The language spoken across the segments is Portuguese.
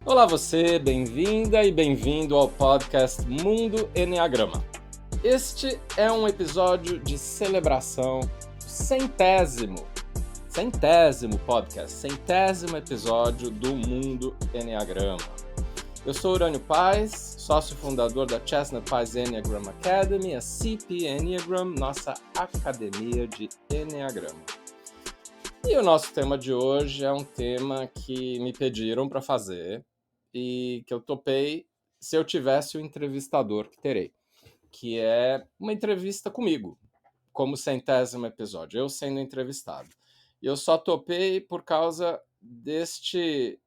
Olá você, bem-vinda e bem-vindo ao podcast Mundo Enneagrama. Este é um episódio de celebração, centésimo podcast, centésimo episódio do Mundo Enneagrama. Eu sou Urânio Paes, sócio fundador da Chestnut Paes Enneagram Academy, a CP Enneagram, nossa academia de Enneagrama. E o nosso tema de hoje é um tema que me pediram para fazer e que eu topei se eu tivesse o entrevistador que terei, que é uma entrevista comigo, como centésimo episódio, eu sendo entrevistado. E eu só topei por causa deste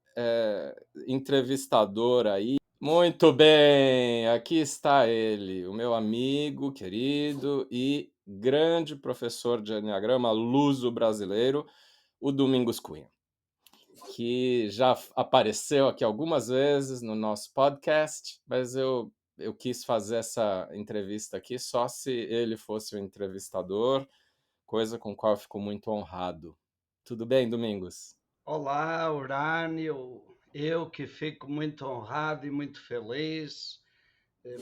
entrevistador aí. Muito bem, aqui está ele, o meu amigo querido e grande professor de Enneagrama luso-brasileiro, o Domingos Cunha, que já apareceu aqui algumas vezes no nosso podcast, mas eu quis fazer essa entrevista aqui só se ele fosse o entrevistador, coisa com a qual eu fico muito honrado. Tudo bem, Domingos? Olá, Urânio. Eu que fico muito honrado e muito feliz.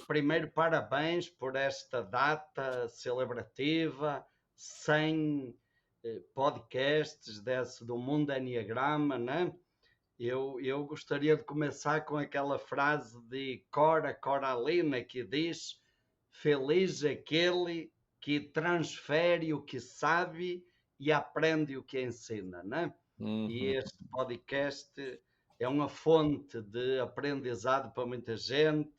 Primeiro, parabéns por esta data celebrativa, 100 podcasts do Mundo Enneagrama, né? Eu gostaria de começar com aquela frase de Cora Coralina que diz: Feliz aquele que transfere o que sabe e aprende o que ensina, né? E Uhum. este podcast é uma fonte de aprendizado para muita gente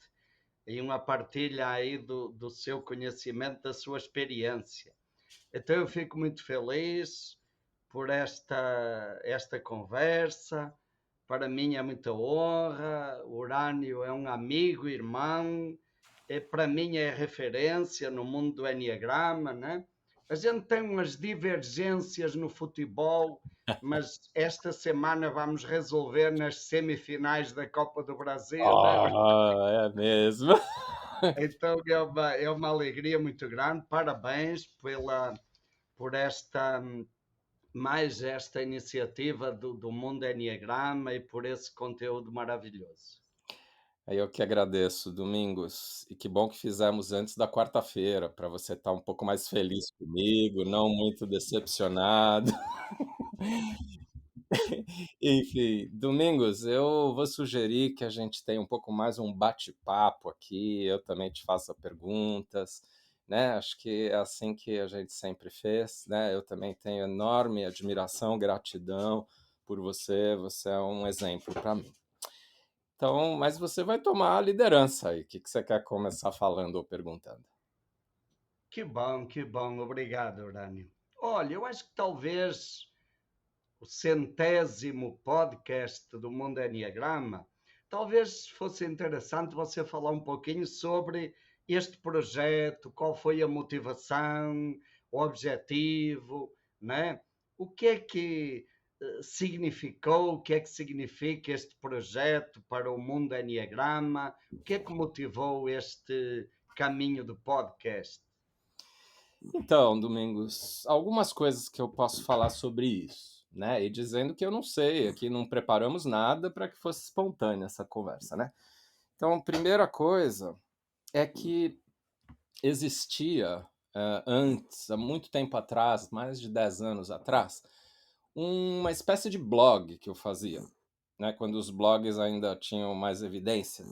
e uma partilha aí do seu conhecimento, da sua experiência. Então eu fico muito feliz por esta conversa. Para mim é muita honra. O Urânio é um amigo, irmão, para mim é referência no mundo do Enneagrama, né? A gente tem umas divergências no futebol, mas esta semana vamos resolver nas semifinais da Copa do Brasil, né? Ah, é mesmo. Então é uma alegria muito grande. Parabéns por esta iniciativa do Mundo Enneagrama e por esse conteúdo maravilhoso. Aí eu que agradeço, Domingos. E que bom que fizemos antes da quarta-feira, para você estar um pouco mais feliz comigo, não muito decepcionado. Enfim, Domingos, eu vou sugerir que a gente tenha um pouco mais um bate-papo aqui, eu também te faço perguntas, né? Acho que é assim que a gente sempre fez, né? Eu também tenho enorme admiração, gratidão por você, você é um exemplo para mim. Então, mas você vai tomar a liderança aí. O que você quer começar falando ou perguntando? Que bom, obrigado, Urânio. Olha, eu acho que talvez o centésimo podcast do Mundo Enneagrama, talvez fosse interessante você falar um pouquinho sobre este projeto, qual foi a motivação, o objetivo, né? O que é que significou, o que é que significa este projeto para o Mundo Enneagrama, o que é que motivou este caminho do podcast? Então, Domingos, algumas coisas que eu posso falar sobre isso, né? E dizendo que eu não sei, aqui não preparamos nada para que fosse espontânea essa conversa, né? Então, a primeira coisa é que existia antes, há muito tempo atrás, mais de 10 anos atrás, uma espécie de blog que eu fazia, né? Quando os blogs ainda tinham mais evidência,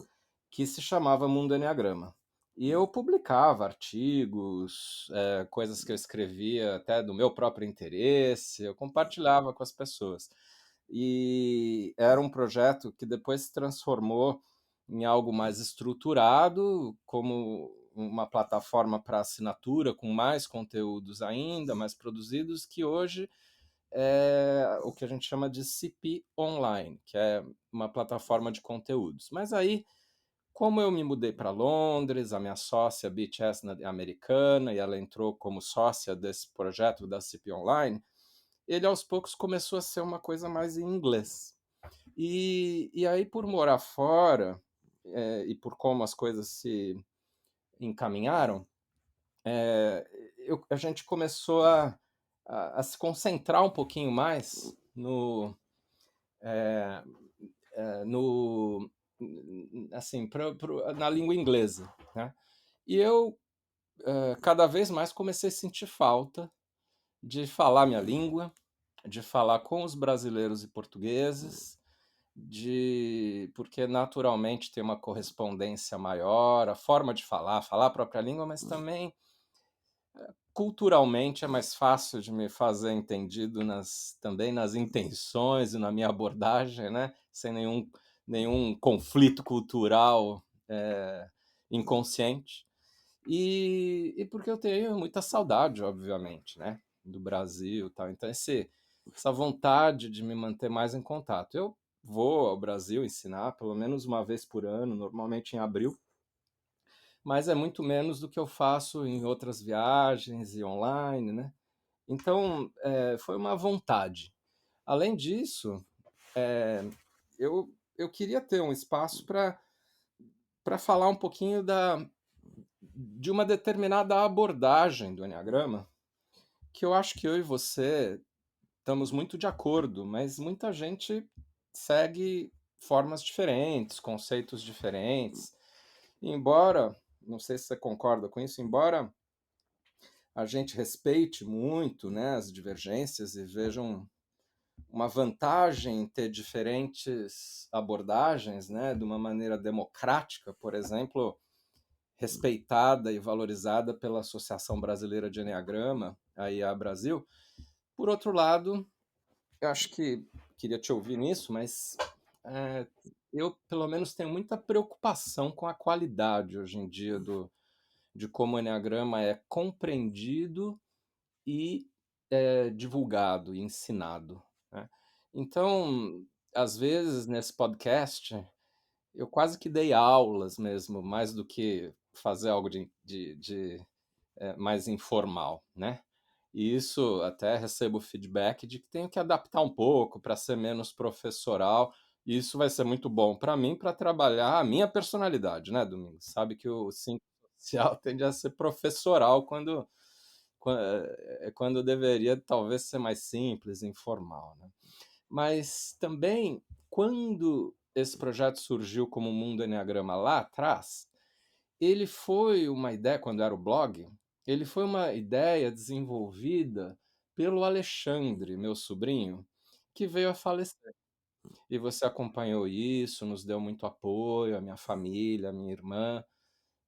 que se chamava Mundo Enneagrama. E eu publicava artigos, coisas que eu escrevia até do meu próprio interesse, eu compartilhava com as pessoas. E era um projeto que depois se transformou em algo mais estruturado, como uma plataforma para assinatura, com mais conteúdos ainda, mais produzidos, que hoje é o que a gente chama de CP Online, que é uma plataforma de conteúdos. Mas aí, como eu me mudei para Londres, a minha sócia, Bea Chestnut, é americana, e ela entrou como sócia desse projeto da CP Online, ele aos poucos começou a ser uma coisa mais em inglês. E aí, por morar fora, e por como as coisas se encaminharam, a gente começou a se concentrar um pouquinho mais no, no, assim, na língua inglesa, né? E eu cada vez mais comecei a sentir falta de falar minha língua, de falar com os brasileiros e portugueses, porque naturalmente tem uma correspondência maior, a forma de falar a própria língua, mas também culturalmente é mais fácil de me fazer entendido também nas intenções e na minha abordagem, né? Sem nenhum conflito cultural inconsciente. E porque eu tenho muita saudade, obviamente, né? Do Brasil e tal. Então, essa vontade de me manter mais em contato. Eu vou ao Brasil ensinar pelo menos uma vez por ano, normalmente em abril, mas é muito menos do que eu faço em outras viagens e online, né? Então, foi uma vontade. Além disso, eu queria ter um espaço para falar um pouquinho de uma determinada abordagem do Enneagrama, que eu acho que eu e você estamos muito de acordo, mas muita gente segue formas diferentes, conceitos diferentes. E embora, não sei se você concorda com isso, embora a gente respeite muito, né, as divergências e veja uma vantagem em ter diferentes abordagens, né, de uma maneira democrática, por exemplo, respeitada e valorizada pela Associação Brasileira de Enneagrama, a IA Brasil. Por outro lado, eu acho que queria te ouvir nisso, mas eu pelo menos tenho muita preocupação com a qualidade hoje em dia de como o Enneagrama é compreendido e divulgado e ensinado, né? Então, às vezes, nesse podcast, eu quase que dei aulas mesmo, mais do que fazer algo mais informal, né? E isso até recebo feedback de que tenho que adaptar um pouco para ser menos professoral. E isso vai ser muito bom para mim para trabalhar a minha personalidade, né, Domingos? Sabe que o Cinco Social tende a ser professoral quando deveria talvez ser mais simples, informal, né? Mas também, quando esse projeto surgiu como Mundo Enneagrama lá atrás, ele foi uma ideia, quando era o blog, ele foi uma ideia desenvolvida pelo Alexandre, meu sobrinho, que veio a falecer. E você acompanhou isso, nos deu muito apoio, a minha família, a minha irmã,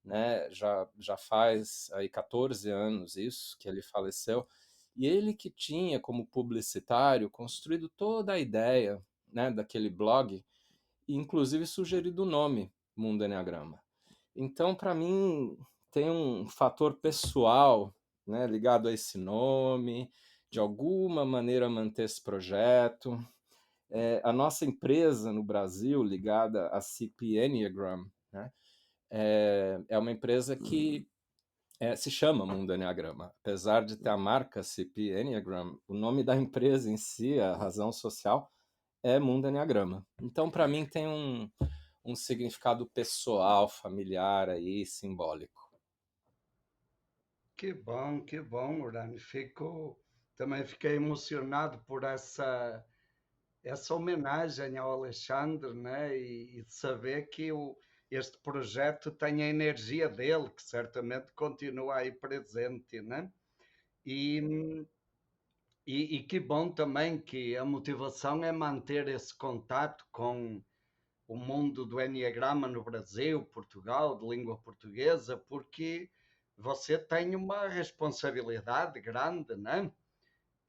né? Já faz aí 14 anos isso que ele faleceu. E ele que tinha como publicitário construído toda a ideia, né, daquele blog, e inclusive sugerido o nome Mundo Enneagrama. Então, para mim, tem um fator pessoal, né, ligado a esse nome, de alguma maneira manter esse projeto. A nossa empresa no Brasil, ligada à CP Enneagram, né, é uma empresa que se chama Mundo Enneagrama. Apesar de ter a marca CP Enneagram, o nome da empresa em si, a razão social, é Mundo Enneagrama. Então, para mim, tem um significado pessoal, familiar aí, simbólico. Que bom, Urano. Também fiquei emocionado por essa homenagem ao Alexandre, né? E de saber que este projeto tem a energia dele, que certamente continua aí presente, né? E, e que bom também que a motivação é manter esse contato com o mundo do Enneagrama no Brasil, Portugal, de língua portuguesa, porque você tem uma responsabilidade grande, né?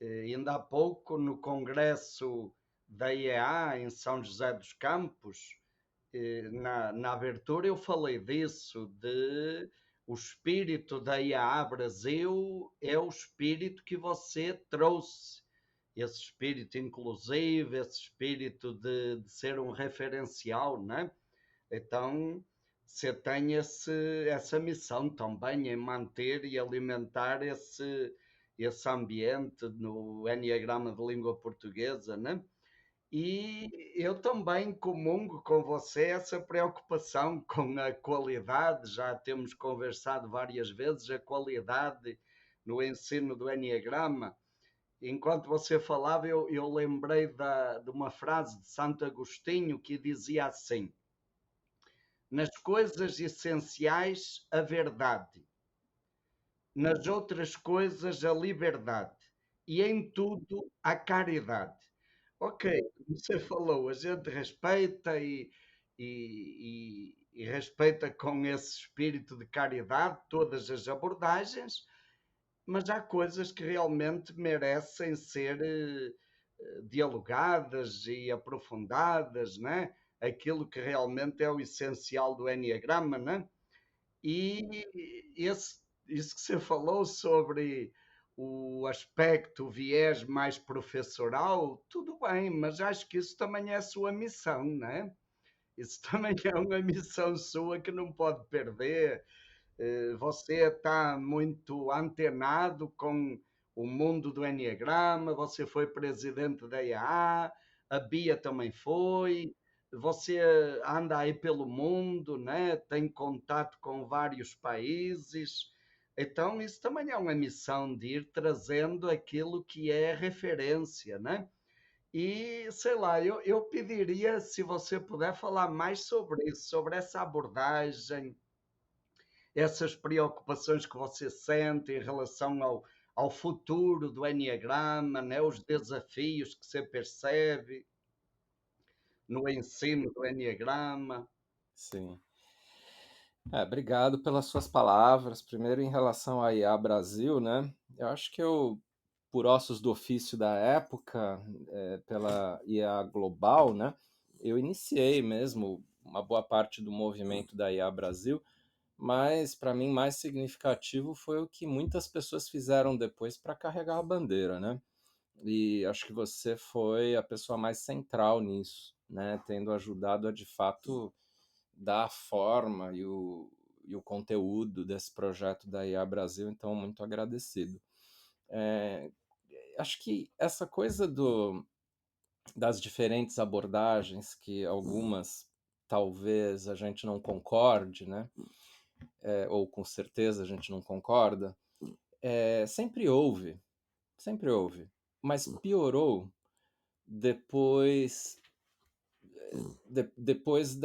Ainda há pouco, no congresso da IEA em São José dos Campos, na abertura eu falei disso, de o espírito da IAA Brasil é o espírito que você trouxe, esse espírito inclusivo, esse espírito de ser um referencial, né? Então, você tem essa missão também em manter e alimentar esse ambiente no Enneagrama de língua portuguesa, né? E eu também comungo com você essa preocupação com a qualidade, já temos conversado várias vezes, a qualidade no ensino do Enneagrama. enquanto você falava, eu lembrei de uma frase de Santo Agostinho que dizia assim: nas coisas essenciais, a verdade, nas outras coisas, a liberdade, e em tudo, a caridade. Ok, como você falou, a gente respeita e respeita com esse espírito de caridade todas as abordagens, mas há coisas que realmente merecem ser dialogadas e aprofundadas, né? Aquilo que realmente é o essencial do Enneagrama, né? E isso que você falou sobre o aspecto, o viés mais professoral, tudo bem, mas acho que isso também é a sua missão, não é? Isso também é uma missão sua que não pode perder. Você está muito antenado com o mundo do Enneagrama, você foi presidente da EA, a Bia também foi, você anda aí pelo mundo, né? Tem contato com vários países, então isso também é uma missão de ir trazendo aquilo que é referência, né? E sei lá, eu pediria se você puder falar mais sobre isso, sobre essa abordagem, essas preocupações que você sente em relação ao futuro do Enneagrama, né? Os desafios que você percebe no ensino do Enneagrama. Sim. Obrigado pelas suas palavras. Primeiro, em relação à IA Brasil, né? Eu acho que eu, por ossos do ofício da época, pela IA Global, né? Eu iniciei mesmo uma boa parte do movimento da IA Brasil, mas para mim mais significativo foi o que muitas pessoas fizeram depois para carregar a bandeira, né? E acho que você foi a pessoa mais central nisso, né? Tendo ajudado a de fato dar a forma e o conteúdo desse projeto da IA Brasil, então muito agradecido. É, acho que essa coisa das diferentes abordagens, que algumas talvez a gente não concorde, né? Ou com certeza a gente não concorda, sempre houve, mas piorou depois depois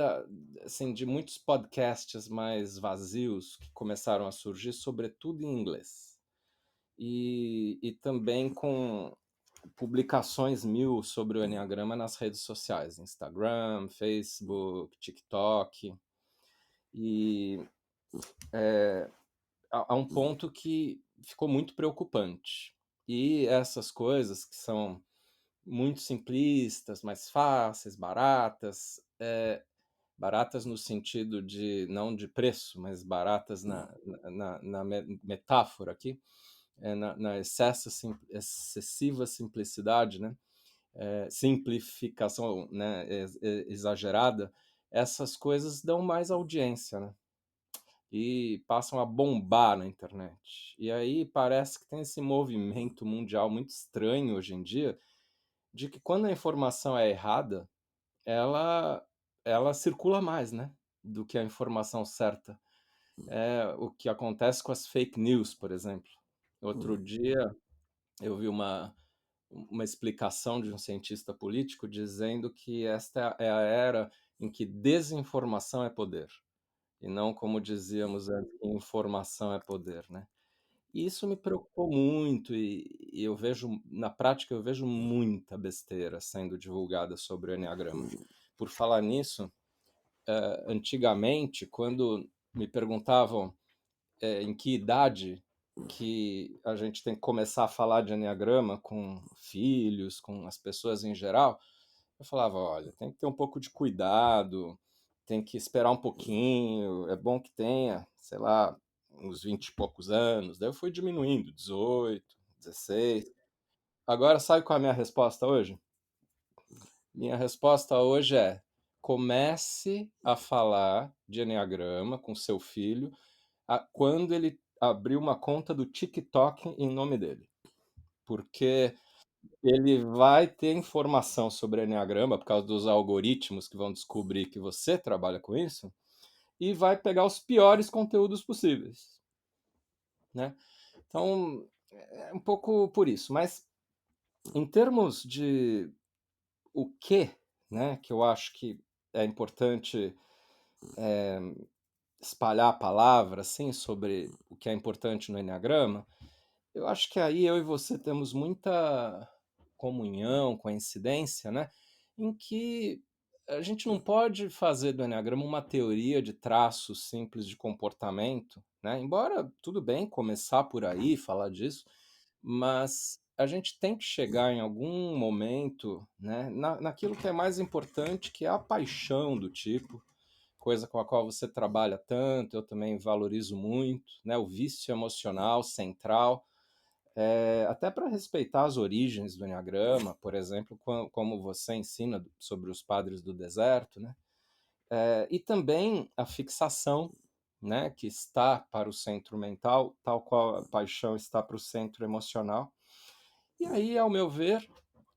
assim, de muitos podcasts mais vazios que começaram a surgir, sobretudo em inglês. E também com publicações mil sobre o Enneagrama nas redes sociais, Instagram, Facebook, TikTok. E há um ponto que ficou muito preocupante. E essas coisas que são muito simplistas, mais fáceis, baratas, baratas no sentido de não de preço, mas baratas na metáfora aqui, na excessiva simplicidade, né? Simplificação, né? Exagerada, essas coisas dão mais audiência, né? E passam a bombar na internet. E aí parece que tem esse movimento mundial muito estranho hoje em dia, de que quando a informação é errada, ela ela circula mais, né, do que a informação certa. É o que acontece com as fake news, por exemplo. Outro dia eu vi uma explicação de um cientista político dizendo que esta é a era em que desinformação é poder, e não como dizíamos antes, que informação é poder, né. E isso me preocupou muito e eu vejo na prática, eu vejo muita besteira sendo divulgada sobre o enneagrama. Por falar nisso, antigamente, quando me perguntavam em que idade que a gente tem que começar a falar de enneagrama com filhos, com as pessoas em geral, eu falava, olha, tem que ter um pouco de cuidado, tem que esperar um pouquinho, é bom que tenha, sei lá, uns 20 e poucos anos. Daí eu fui diminuindo, 18, 16. Agora, sabe qual é a minha resposta hoje? Minha resposta hoje é: comece a falar de enneagrama com seu filho quando ele abrir uma conta do TikTok em nome dele. Porque ele vai ter informação sobre enneagrama por causa dos algoritmos que vão descobrir que você trabalha com isso e vai pegar os piores conteúdos possíveis, né? Então, é um pouco por isso. Mas Em termos de o que, né, que eu acho que é importante espalhar a palavra, assim, sobre o que é importante no enneagrama, eu acho que aí eu e você temos muita comunhão, coincidência, né, em que a gente não pode fazer do enneagrama uma teoria de traços simples de comportamento, né, embora tudo bem começar por aí, falar disso, mas a gente tem que chegar em algum momento, né, naquilo que é mais importante, que é a paixão do tipo, coisa com a qual você trabalha tanto, eu também valorizo muito, né, o vício emocional central, até para respeitar as origens do enneagrama, por exemplo, como você ensina sobre os padres do deserto, né, e também a fixação, né, que está para o centro mental, tal qual a paixão está para o centro emocional. E aí, ao meu ver,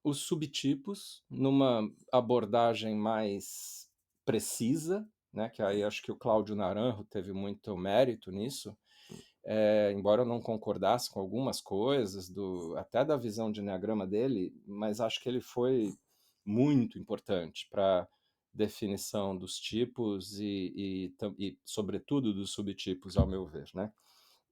os subtipos, numa abordagem mais precisa, né, que aí acho que o Cláudio Naranjo teve muito mérito nisso, embora eu não concordasse com algumas coisas, até da visão de enneagrama dele, mas acho que ele foi muito importante para definição dos tipos e, sobretudo, dos subtipos, ao meu ver, né?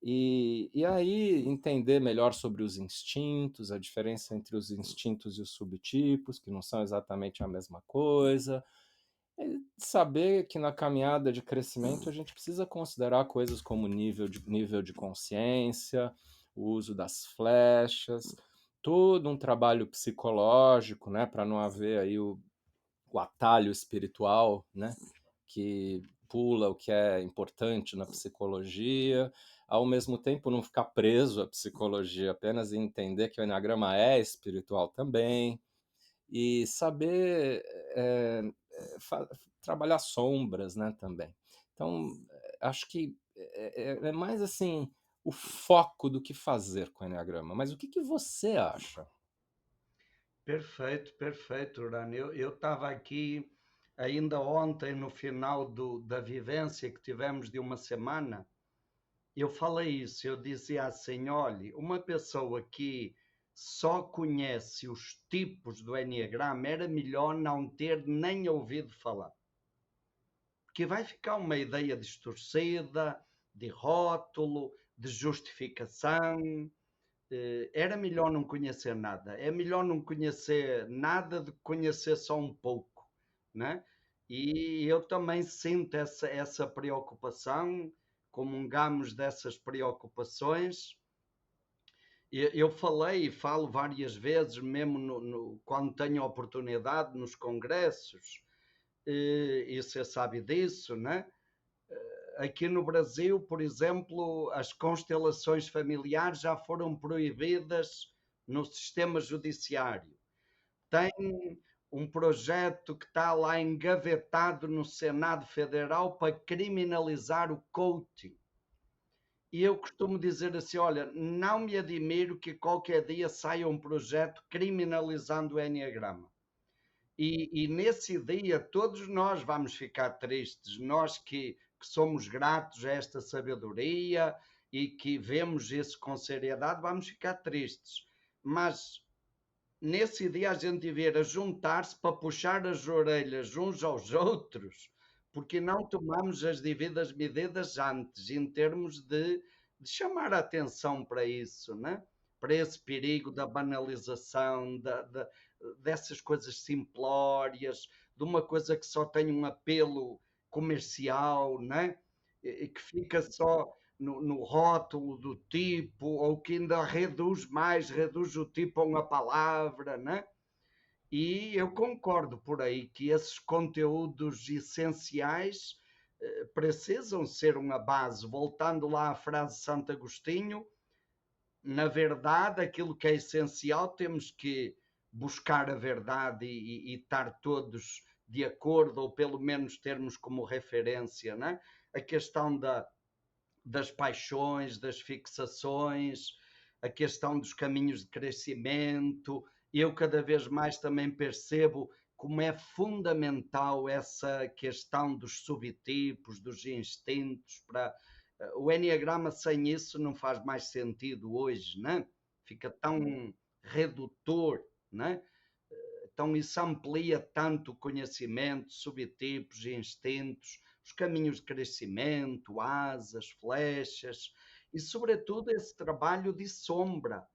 E aí entender melhor sobre os instintos, a diferença entre os instintos e os subtipos, que não são exatamente a mesma coisa, saber que na caminhada de crescimento a gente precisa considerar coisas como nível de consciência, o uso das flechas, todo um trabalho psicológico, né, para não haver aí o atalho espiritual, né, que pula o que é importante na psicologia, ao mesmo tempo não ficar preso à psicologia, apenas entender que o enneagrama é espiritual também, e saber trabalhar sombras, né, também. Então, acho que é mais assim o foco do que fazer com o enneagrama. Mas o que, que você acha? Perfeito, perfeito, Urano. Eu estava aqui ainda ontem, no final da vivência que tivemos de uma semana, eu falei isso, eu dizia assim, olhe, uma pessoa que só conhece os tipos do Enneagrama era melhor não ter nem ouvido falar. Porque vai ficar uma ideia distorcida, de rótulo, de justificação. Era melhor não conhecer nada. É melhor não conhecer nada do que conhecer só um pouco, né? E eu também sinto essa preocupação, comungamos dessas preocupações. Eu falei e falo várias vezes, mesmo quando tenho oportunidade nos congressos, e você sabe disso, né? Aqui no Brasil, por exemplo, as constelações familiares já foram proibidas no sistema judiciário. Tem um projeto que está lá engavetado no Senado Federal para criminalizar o coaching. E eu costumo dizer assim: olha, não me admiro que qualquer dia saia um projeto criminalizando o Enneagrama. E nesse dia todos nós vamos ficar tristes, nós que somos gratos a esta sabedoria e que vemos isso com seriedade, vamos ficar tristes. Mas nesse dia a gente deveria juntar-se para puxar as orelhas uns aos outros, porque não tomamos as devidas medidas antes, em termos de chamar a atenção para isso, né? Para esse perigo da banalização, dessas coisas simplórias, de uma coisa que só tem um apelo comercial, né? E que fica só no rótulo do tipo, ou que ainda reduz o tipo a uma palavra, né? E eu concordo por aí que esses conteúdos essenciais precisam ser uma base. Voltando lá à frase de Santo Agostinho, na verdade, aquilo que é essencial, temos que buscar a verdade e estar todos de acordo, ou pelo menos termos como referência, né? A questão das paixões, das fixações, a questão dos caminhos de crescimento. Eu cada vez mais também percebo como é fundamental essa questão dos subtipos, dos instintos para o Enneagrama sem isso não faz mais sentido hoje, né? Fica tão redutor, né? Então isso amplia tanto o conhecimento, subtipos e instintos, os caminhos de crescimento, asas, flechas e, sobretudo, esse trabalho de sombra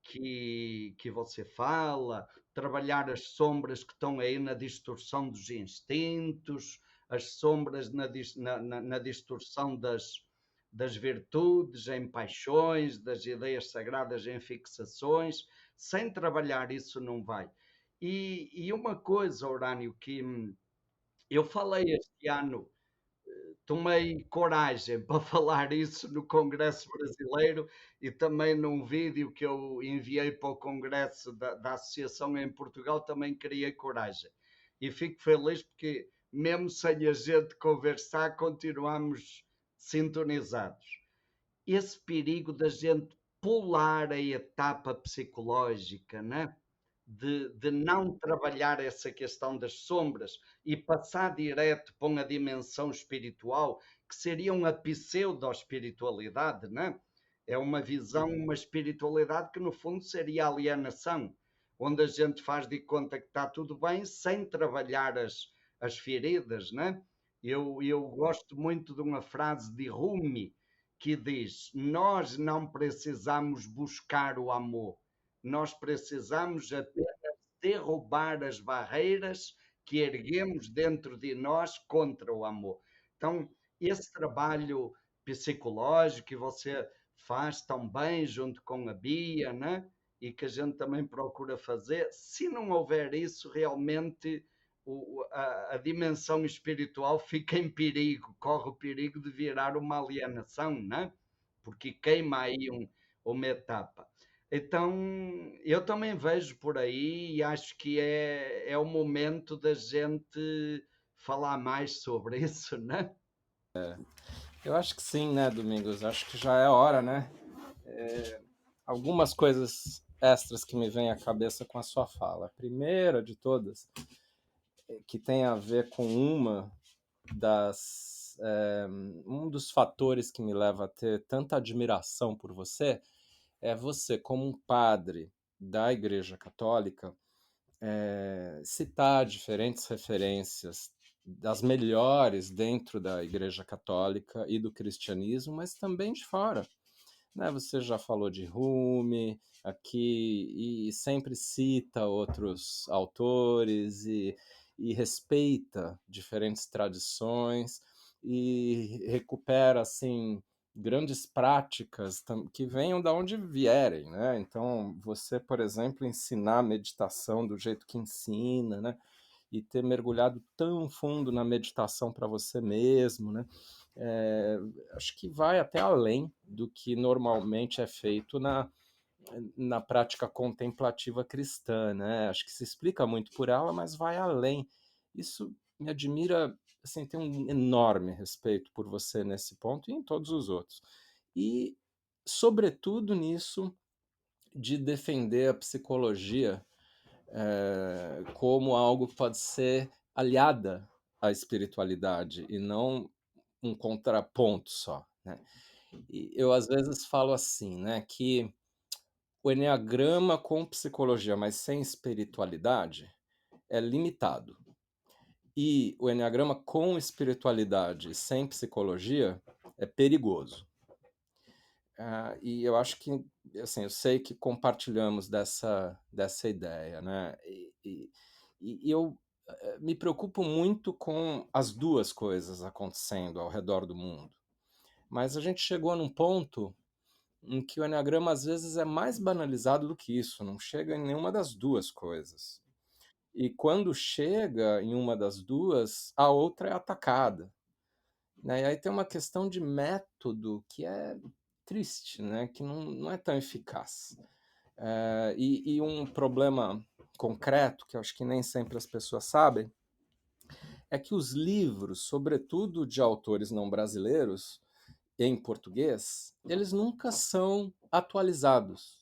que você fala, trabalhar as sombras que estão aí na distorção dos instintos, as sombras na distorção das virtudes em paixões, das ideias sagradas em fixações. Sem trabalhar isso não vai. E uma coisa, Urânio, que eu falei este ano, tomei coragem para falar isso no Congresso Brasileiro e também num vídeo que eu enviei para o Congresso da Associação em Portugal, também criei coragem. E fico feliz porque, mesmo sem a gente conversar, continuamos sintonizados. Esse perigo da gente pular a etapa psicológica, né? De não trabalhar essa questão das sombras e passar direto para uma dimensão espiritual, que seria uma pseudo-espiritualidade, né? É uma visão, uma espiritualidade que no fundo seria alienação, onde a gente faz de conta que está tudo bem sem trabalhar as feridas, né? Eu gosto muito de uma frase de Rumi que diz: Nós não precisamos buscar o amor, nós precisamos apenas derrubar as barreiras que erguemos dentro de nós contra o amor. Então, esse trabalho psicológico que você faz tão bem junto com a Bia, né? E que a gente também procura fazer, se não houver isso, realmente a dimensão espiritual fica em perigo, corre o perigo de virar uma alienação, né? Porque queima aí uma etapa. Então, eu também vejo por aí e acho que é o momento da gente falar mais sobre isso, né? Eu acho que sim, né, Domingos? Acho que já é hora, né? Algumas coisas extras que me vêm à cabeça com a sua fala. A primeira de todas, que tem a ver com um dos fatores que me leva a ter tanta admiração por você, é você, como um padre da Igreja Católica, citar diferentes referências das melhores dentro da Igreja Católica e do cristianismo, mas também de fora. Né? Você já falou de Rumi aqui e sempre cita outros autores e respeita diferentes tradições e recupera assim grandes práticas que venham da onde vierem, né? Então, você, por exemplo, ensinar meditação do jeito que ensina, né? E ter mergulhado tão fundo na meditação para você mesmo, né? É, acho que vai até além do que normalmente é feito na prática contemplativa cristã, né? Acho que se explica muito por ela, mas vai além. Isso me admira, assim, tenho um enorme respeito por você nesse ponto e em todos os outros. E, sobretudo nisso, de defender a psicologia como algo que pode ser aliada à espiritualidade e não um contraponto só, né? E eu às vezes falo assim, né, que o enneagrama com psicologia, mas sem espiritualidade, é limitado. E o enneagrama com espiritualidade, sem psicologia, é perigoso. E eu acho que, assim, eu sei que compartilhamos dessa ideia, né? E eu me preocupo muito com as duas coisas acontecendo ao redor do mundo. Mas a gente chegou num ponto em que o enneagrama às vezes é mais banalizado do que isso, não chega em nenhuma das duas coisas. E quando chega em uma das duas, a outra é atacada. Né? E aí tem uma questão de método que é triste, né? Que não é tão eficaz. E um problema concreto, que eu acho que nem sempre as pessoas sabem, é que os livros, sobretudo de autores não brasileiros, em português, eles nunca são atualizados.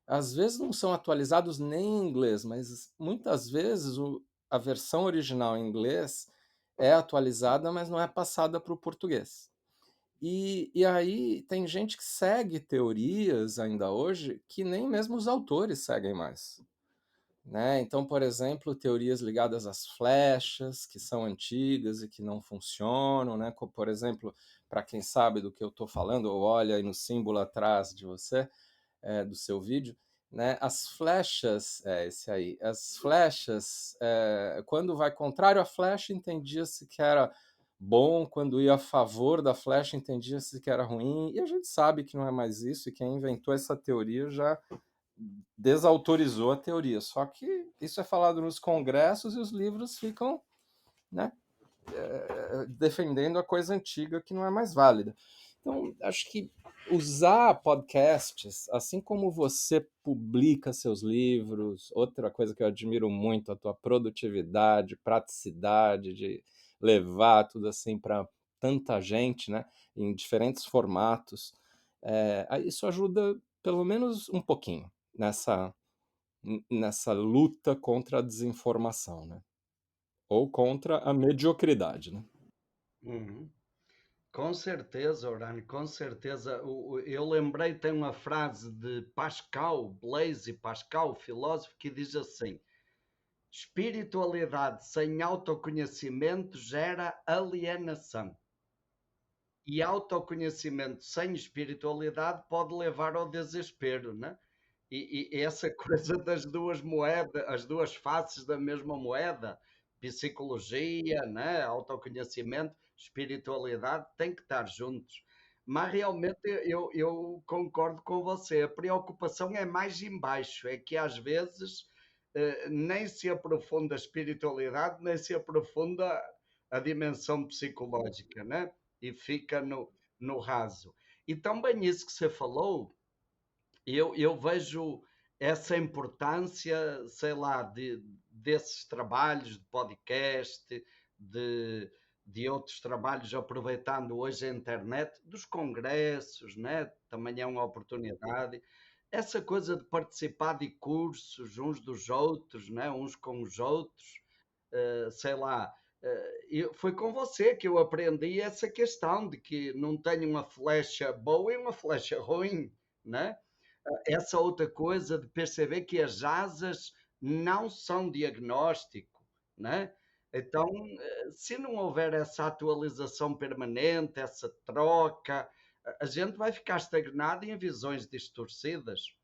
Às vezes não são atualizados nem em inglês, mas muitas vezes a versão original em inglês é atualizada, mas não é passada para o português. E aí tem gente que segue teorias ainda hoje que nem mesmo os autores seguem mais, né? Então, por exemplo, teorias ligadas às flechas, que são antigas e que não funcionam, né? Por exemplo, para quem sabe do que eu estou falando, ou olha aí no símbolo atrás de você, do seu vídeo, né? As flechas, esse aí, as flechas, quando vai contrário à flecha, entendia-se que era bom, quando ia a favor da flecha, entendia-se que era ruim, e a gente sabe que não é mais isso, e quem inventou essa teoria já desautorizou a teoria. Só que isso é falado nos congressos e os livros ficam, né, defendendo a coisa antiga que não é mais válida. Então, acho que usar podcasts, assim como você publica seus livros, outra coisa que eu admiro muito, a tua produtividade, praticidade de levar tudo assim para tanta gente, né, em diferentes formatos, isso ajuda pelo menos um pouquinho nessa luta contra a desinformação, né? Ou contra a mediocridade, né? Uhum. Com certeza, Orani, com certeza. Eu lembrei, tem uma frase de Pascal, Blaise Pascal, filósofo, que diz assim: espiritualidade sem autoconhecimento gera alienação. E autoconhecimento sem espiritualidade pode levar ao desespero, né? E essa coisa das duas moedas, as duas faces da mesma moeda, psicologia, né? Autoconhecimento, espiritualidade, tem que estar juntos. Mas realmente eu concordo com você, a preocupação é mais embaixo, é que às vezes nem se aprofunda a espiritualidade, nem se aprofunda a dimensão psicológica, né? E fica no raso. E também isso que você falou, eu vejo essa importância, sei lá, desses trabalhos de podcast, de outros trabalhos, aproveitando hoje a internet, dos congressos, né? Também é uma oportunidade. Essa coisa de participar de cursos uns dos outros, né? Uns com os outros, sei lá, foi com você que eu aprendi essa questão de que não tenho uma flecha boa e uma flecha ruim, né? Essa outra coisa de perceber que as asas não são diagnóstico, né? Então, se não houver essa atualização permanente, essa troca, a gente vai ficar estagnado em visões distorcidas.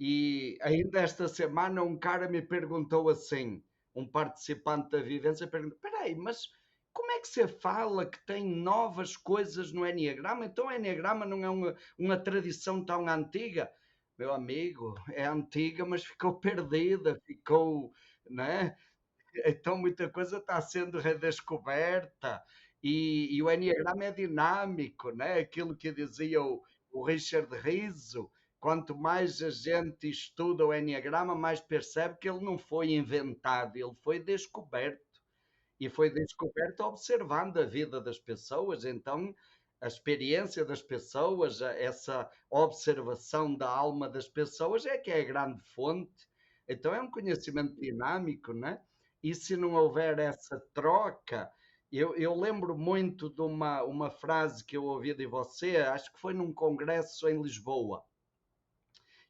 E ainda esta semana um cara me perguntou assim, um participante da vivência perguntou: espera aí, mas como é que você fala que tem novas coisas no Enneagrama? Então o Enneagrama não é uma tradição tão antiga? Meu amigo, é antiga, mas ficou perdida, ficou, né? Então muita coisa está sendo redescoberta e o Enneagrama é dinâmico, né? Aquilo que dizia o Richard Rizzo, quanto mais a gente estuda o Enneagrama, mais percebe que ele não foi inventado, ele foi descoberto. E foi descoberto observando a vida das pessoas, então a experiência das pessoas, essa observação da alma das pessoas é que é a grande fonte. Então é um conhecimento dinâmico, né? E se não houver essa troca, eu lembro muito de uma frase que eu ouvi de você, acho que foi num congresso em Lisboa,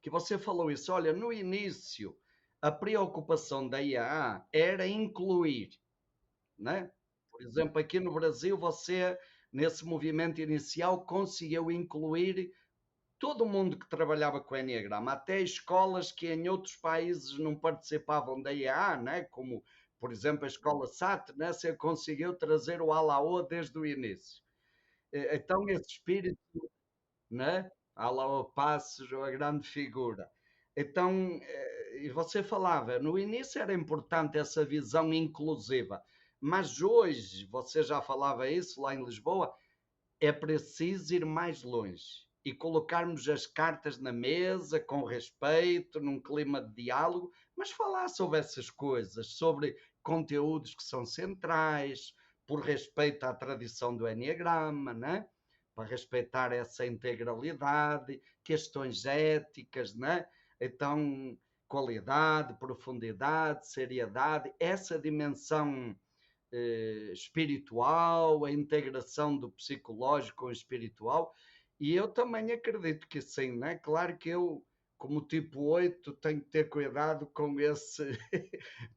que você falou isso. Olha, no início, a preocupação da IAA era incluir, né? Por exemplo, aqui no Brasil, você, nesse movimento inicial, conseguiu incluir todo mundo que trabalhava com o Enneagrama, até escolas que em outros países não participavam da IAA, né? Como, por exemplo, a escola SAT, né? Você conseguiu trazer o ALAO desde o início. Então, esse espírito, né? ALAO Passos, a grande figura. Então, e você falava, no início era importante essa visão inclusiva, mas hoje, você já falava isso lá em Lisboa, é preciso ir mais longe e colocarmos as cartas na mesa com respeito, num clima de diálogo, mas falar sobre essas coisas, sobre conteúdos que são centrais, por respeito à tradição do Enneagrama, né? Para respeitar essa integralidade, questões éticas, né? Então, qualidade, profundidade, seriedade, essa dimensão espiritual, a integração do psicológico com o espiritual, e eu também acredito que sim, né? Claro que eu, como tipo 8 tenho que ter cuidado com esse,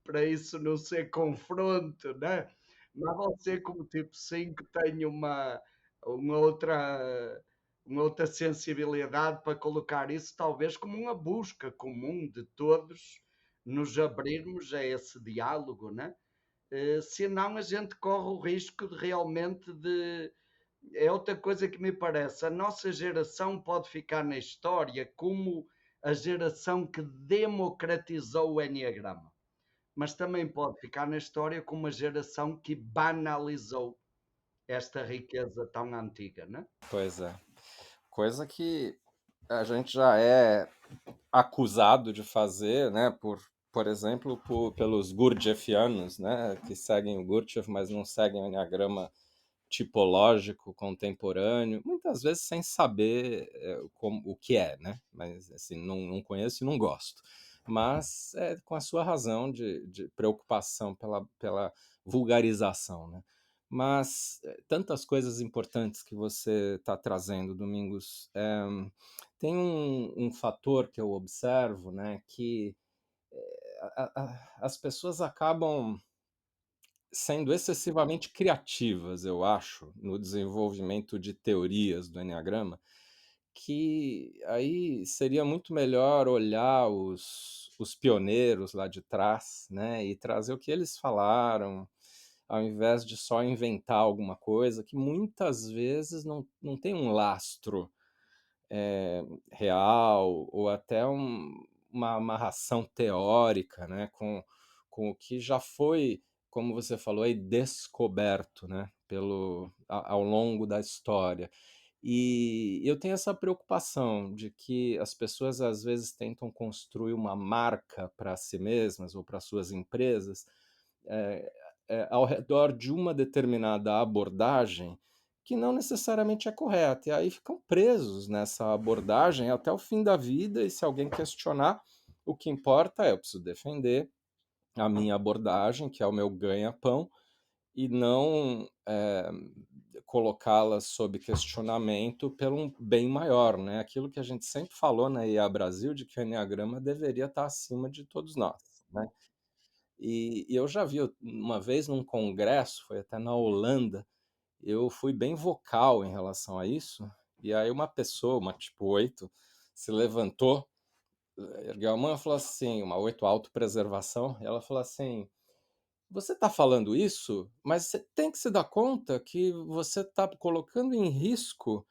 para isso não ser confronto, né? Mas você, como tipo 5 tem uma outra, uma outra sensibilidade para colocar isso, talvez como uma busca comum de todos nos abrirmos a esse diálogo, né? Senão a gente corre o risco de realmente de. É outra coisa que me parece, a nossa geração pode ficar na história como a geração que democratizou o Enneagrama, mas também pode ficar na história como a geração que banalizou esta riqueza tão antiga, né? Pois é. Coisa que a gente já é acusado de fazer, né, por exemplo, pelos Gurdjieffianos, né, que seguem o Gurdjieff, mas não seguem o enneagrama tipológico contemporâneo, muitas vezes sem saber o que é, né, mas assim, não conheço e não gosto. Mas com a sua razão de preocupação pela vulgarização, né? Mas tantas coisas importantes que você está trazendo, Domingos. Tem um fator que eu observo, né, que as pessoas acabam sendo excessivamente criativas, eu acho, no desenvolvimento de teorias do Enneagrama, que aí seria muito melhor olhar os pioneiros lá de trás, né, e trazer o que eles falaram, ao invés de só inventar alguma coisa que muitas vezes não tem um lastro real ou até uma amarração teórica, né, com o que já foi, como você falou aí, descoberto, né, ao longo da história. E eu tenho essa preocupação de que as pessoas às vezes tentam construir uma marca para si mesmas ou para suas empresas é, ao redor de uma determinada abordagem que não necessariamente é correta. E aí ficam presos nessa abordagem até o fim da vida, e se alguém questionar, o que importa é eu preciso defender a minha abordagem, que é o meu ganha-pão, e não colocá-la sob questionamento pelo um bem maior, né? Aquilo que a gente sempre falou na IA Brasil, de que o Enneagrama deveria estar acima de todos nós, né? E eu já vi uma vez num congresso, foi até na Holanda, eu fui bem vocal em relação a isso, e aí uma pessoa, uma tipo 8, se levantou, ergueu a mão e falou assim, uma 8 autopreservação, e ela falou assim, você está falando isso, mas você tem que se dar conta que você está colocando em risco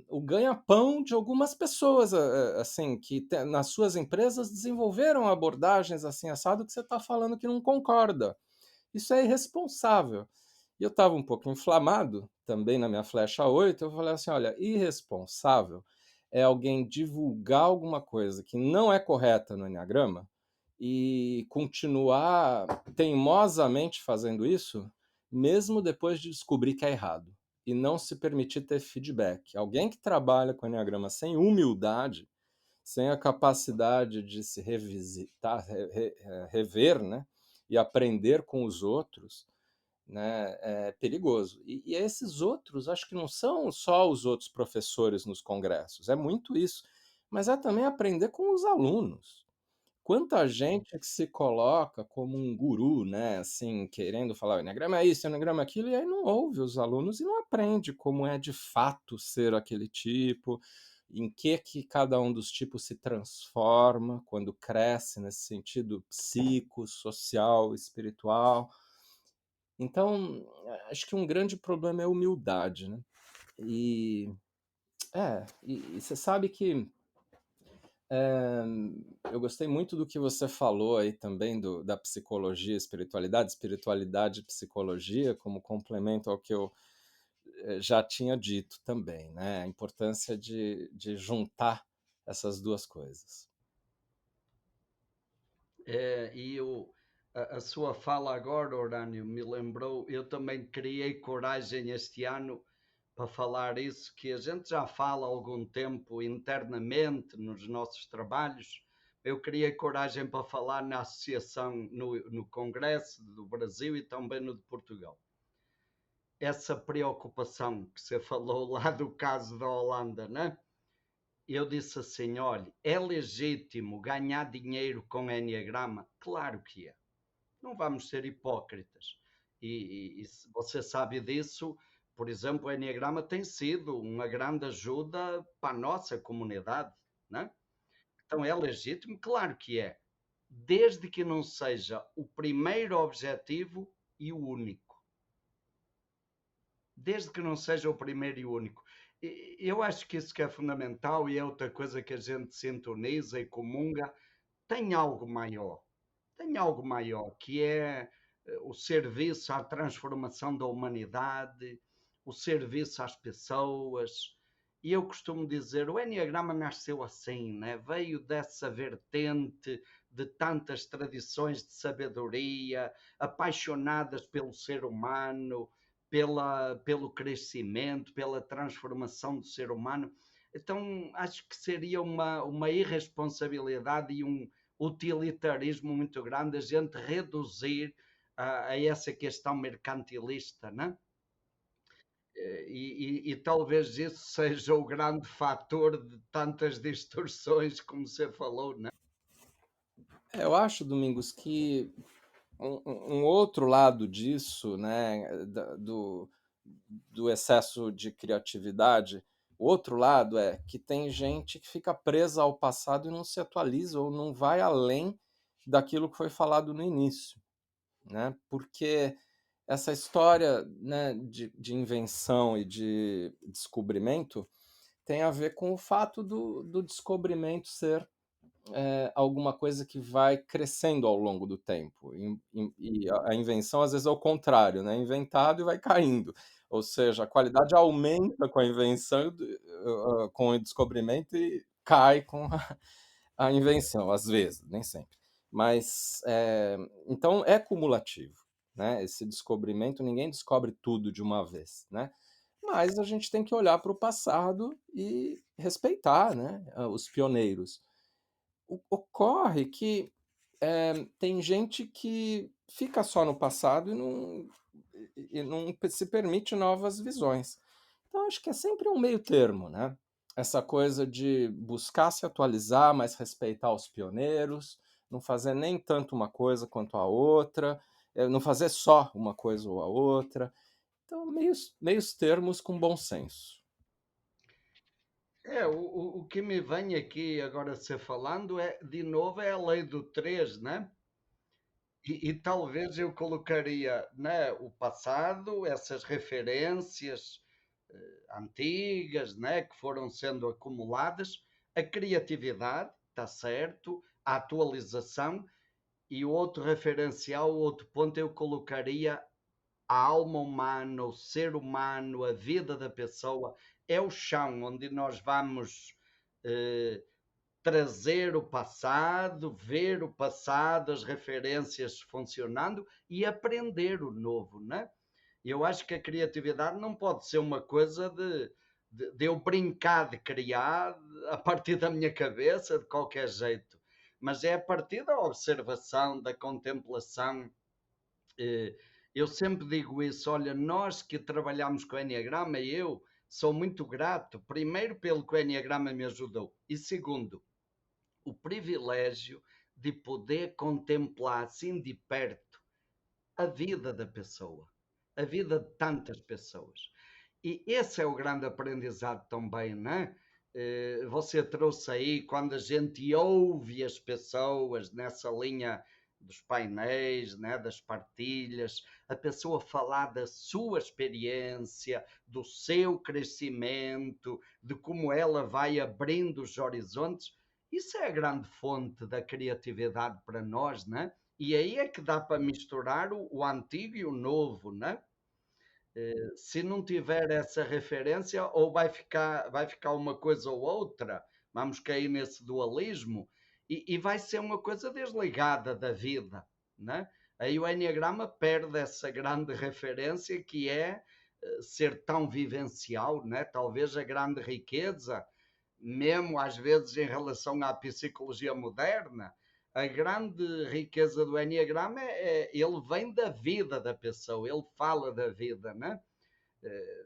o ganha-pão de algumas pessoas, assim, que nas suas empresas desenvolveram abordagens assim, assado, que você está falando que não concorda. Isso é irresponsável. E eu estava um pouco inflamado, também na minha flecha 8, eu falei assim, olha, irresponsável é alguém divulgar alguma coisa que não é correta no Enneagrama e continuar teimosamente fazendo isso, mesmo depois de descobrir que é errado, e não se permitir ter feedback. Alguém que trabalha com Enneagrama sem humildade, sem a capacidade de se revisitar, rever, né, e aprender com os outros, né, é perigoso. E esses outros, acho que não são só os outros professores nos congressos, é muito isso, mas é também aprender com os alunos. Quanta gente que se coloca como um guru, né, assim, querendo falar, o Enneagrama é isso, o Enneagrama é aquilo, e aí não ouve os alunos e não aprende como é de fato ser aquele tipo, em que cada um dos tipos se transforma quando cresce nesse sentido psicossocial, espiritual. Então, acho que um grande problema é a humildade, né? E, e você sabe que é, eu gostei muito do que você falou aí também da psicologia, espiritualidade, espiritualidade e psicologia, como complemento ao que eu já tinha dito também, né? A importância de juntar essas duas coisas. A sua fala agora, Orânio, me lembrou, eu também criei coragem este ano para falar isso, que a gente já fala há algum tempo internamente nos nossos trabalhos, eu criei coragem para falar na associação, no Congresso do Brasil e também no de Portugal. Essa preocupação que você falou lá do caso da Holanda, né? Eu disse assim: olha, é legítimo ganhar dinheiro com Enneagrama? Claro que é. Não vamos ser hipócritas. E você sabe disso, por exemplo, o Enneagrama tem sido uma grande ajuda para a nossa comunidade, né? Então é legítimo? Claro que é. Desde que não seja o primeiro objetivo e o único. Desde que não seja o primeiro e único. Eu acho que isso que é fundamental e é outra coisa que a gente sintoniza e comunga, tem algo maior. Tem algo maior, que é o serviço à transformação da humanidade, o serviço às pessoas. E eu costumo dizer, o Enneagrama nasceu assim, né? Veio dessa vertente de tantas tradições de sabedoria, apaixonadas pelo ser humano, pelo crescimento, pela transformação do ser humano. Então, acho que seria uma irresponsabilidade e um utilitarismo muito grande a gente reduzir a essa questão mercantilista, né? E talvez isso seja o grande fator de tantas distorções, como você falou, né? Eu acho, Domingos, que um outro lado disso, né, do excesso de criatividade, o outro lado é que tem gente que fica presa ao passado e não se atualiza ou não vai além daquilo que foi falado no início, né? Porque essa história, né, de invenção e de descobrimento tem a ver com o fato do descobrimento ser alguma coisa que vai crescendo ao longo do tempo. E a invenção, às vezes, é o contrário, né? Inventado e vai caindo. Ou seja, a qualidade aumenta com a invenção, com o descobrimento e cai com a invenção, às vezes, nem sempre. Mas, então, é cumulativo, né? Esse descobrimento, ninguém descobre tudo de uma vez, né? Mas a gente tem que olhar para o passado e respeitar, né, os pioneiros. Ocorre que tem gente que fica só no passado e não se permite novas visões. Então, acho que é sempre um meio termo, né? Essa coisa de buscar se atualizar, mas respeitar os pioneiros, não fazer nem tanto uma coisa quanto a outra, não fazer só uma coisa ou a outra. Então, meios termos com bom senso. O que me vem aqui agora ser falando é, de novo, é a lei do 3, né? E talvez eu colocaria, né, o passado, essas referências antigas, né, que foram sendo acumuladas, a criatividade, está certo, a atualização, e o outro referencial, o outro ponto, eu colocaria a alma humana, o ser humano, a vida da pessoa, é o chão onde nós vamos eh, trazer o passado, ver o passado, as referências funcionando e aprender o novo, né? Eu acho que a criatividade não pode ser uma coisa de eu brincar de criar a partir da minha cabeça, de qualquer jeito, mas é a partir da observação, da contemplação. eh, Eu sempre digo isso, olha, nós que trabalhamos com o Enneagrama, eu sou muito grato, primeiro pelo que o Enneagrama me ajudou, e segundo, o privilégio de poder contemplar assim de perto a vida da pessoa, a vida de tantas pessoas. E esse é o grande aprendizado também, não é? Você trouxe aí, quando a gente ouve as pessoas nessa linha dos painéis, né, das partilhas, a pessoa falar da sua experiência, do seu crescimento, de como ela vai abrindo os horizontes, isso é a grande fonte da criatividade para nós, né? E aí é que dá para misturar o antigo e o novo, né? Se não tiver essa referência, ou vai ficar uma coisa ou outra, vamos cair nesse dualismo, e vai ser uma coisa desligada da vida, né? Aí o Enneagrama perde essa grande referência que é ser tão vivencial, né? Talvez a grande riqueza mesmo às vezes em relação à psicologia moderna, a grande riqueza do Enneagrama ele vem da vida da pessoa, ele fala da vida, né?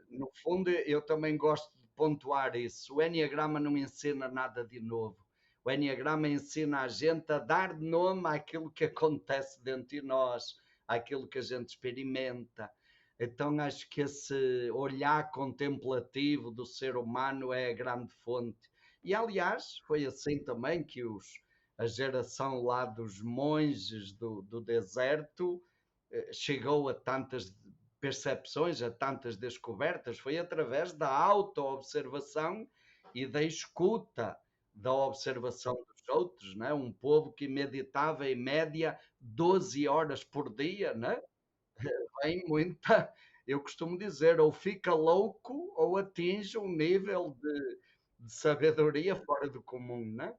No fundo, eu também gosto de pontuar isso. O Enneagrama não ensina nada de novo. O Enneagrama ensina a gente a dar nome àquilo que acontece dentro de nós, àquilo que a gente experimenta. Então, acho que esse olhar contemplativo do ser humano é a grande fonte. E, aliás, foi assim também que a geração lá dos monges do deserto chegou a tantas percepções, a tantas descobertas, foi através da auto-observação e da escuta da observação dos outros, né? Um povo que meditava em média 12 horas por dia, né? Tem muita, eu costumo dizer, ou fica louco ou atinge um nível de sabedoria fora do comum, né?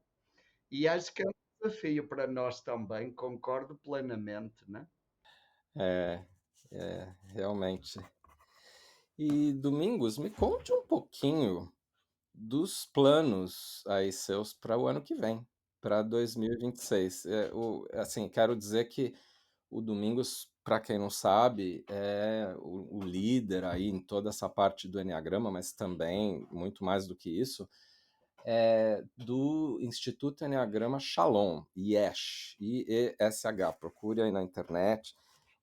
E acho que é um desafio para nós também, concordo plenamente, né? É, realmente. E Domingos, me conte um pouquinho dos planos aí seus para o ano que vem, para 2026. Assim, quero dizer que o Domingos, para quem não sabe, é o líder aí em toda essa parte do Enneagrama, mas também, muito mais do que isso, do Instituto Enneagrama Shalom, IESH, I-E-S-H, procure aí na internet,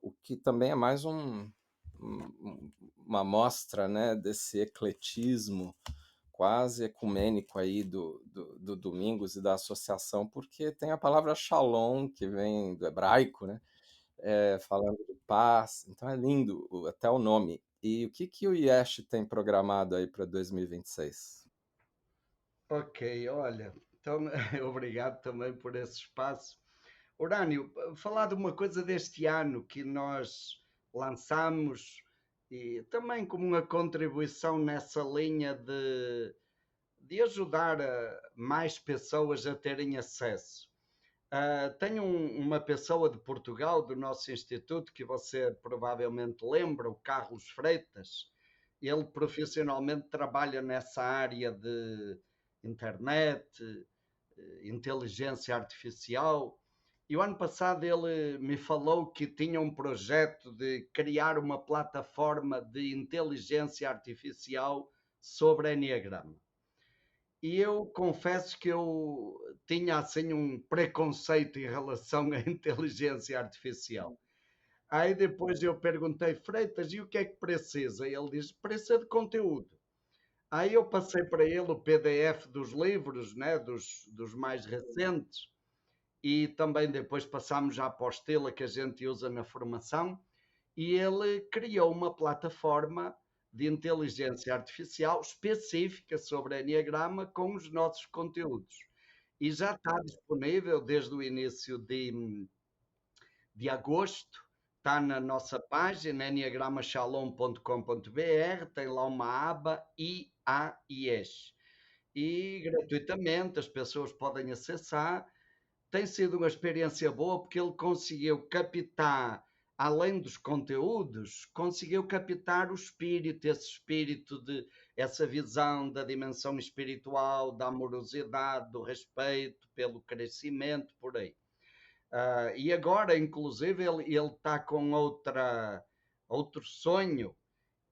o que também é mais uma mostra, né, desse ecletismo quase ecumênico aí do Domingos e da associação, porque tem a palavra Shalom, que vem do hebraico, né, falando de paz, então é lindo até o nome. E o que, que o IESH tem programado aí para 2026? Ok, olha, então obrigado também por esse espaço. Urânio, falar de uma coisa deste ano que nós lançamos e também como uma contribuição nessa linha de ajudar mais pessoas a terem acesso. Tenho uma pessoa de Portugal, do nosso instituto, que você provavelmente lembra, o Carlos Freitas. Ele profissionalmente trabalha nessa área de internet, inteligência artificial. E o ano passado ele me falou que tinha um projeto de criar uma plataforma de inteligência artificial sobre Enneagrama. E eu confesso que eu tinha assim um preconceito em relação à inteligência artificial. Aí depois eu perguntei, Freitas, e o que é que precisa? E ele diz, precisa de conteúdo. Aí eu passei para ele o PDF dos livros, né, dos mais recentes, e também depois passámos à apostila que a gente usa na formação, e ele criou uma plataforma de inteligência artificial específica sobre Enneagrama com os nossos conteúdos. E já está disponível desde o início de agosto, está na nossa página enneagramashalom.com.br, tem lá uma aba IAIS. E gratuitamente as pessoas podem acessar. Tem sido uma experiência boa porque ele conseguiu captar, além dos conteúdos, conseguiu captar o espírito, esse espírito de essa visão da dimensão espiritual, da amorosidade, do respeito pelo crescimento, por aí. E agora, inclusive, ele está com outro sonho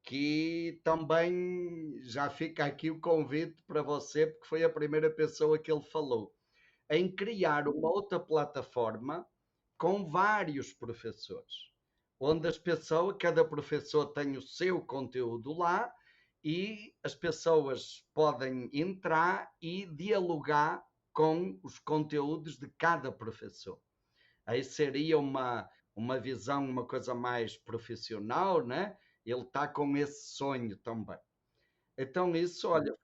que também já fica aqui o convite para você, porque foi a primeira pessoa que ele falou em criar uma outra plataforma com vários professores, onde cada professor tem o seu conteúdo lá e as pessoas podem entrar e dialogar com os conteúdos de cada professor. Aí seria uma visão, uma coisa mais profissional, né? Ele está com esse sonho também. Então, isso, olha,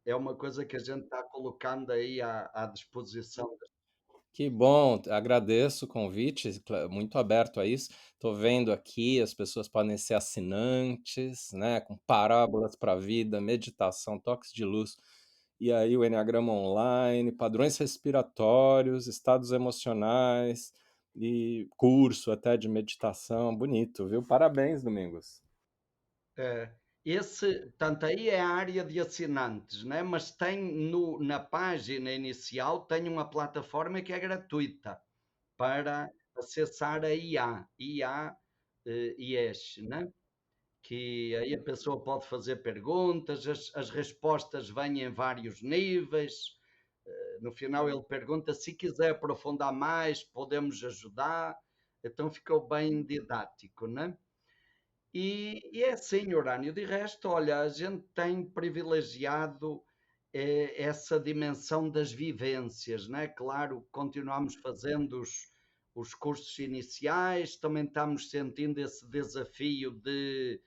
é uma coisa que a gente está colocando aí à disposição. Que bom, agradeço o convite, muito aberto a isso. Estou vendo aqui, as pessoas podem ser assinantes, né, com parábolas para a vida, meditação, toques de luz, e aí o Enneagrama Online, padrões respiratórios, estados emocionais, e curso até de meditação, bonito, viu? Parabéns, Domingos. É, Portanto, aí é a área de assinantes, né? Mas tem na página inicial tem uma plataforma que é gratuita para acessar a IA, IES, né? Que aí a pessoa pode fazer perguntas, as respostas vêm em vários níveis. No final ele pergunta se quiser aprofundar mais, podemos ajudar. Então ficou bem didático, né? E é assim, Urânio. De resto, olha, a gente tem privilegiado essa dimensão das vivências, né? Claro, continuamos fazendo os cursos iniciais, também estamos sentindo esse desafio de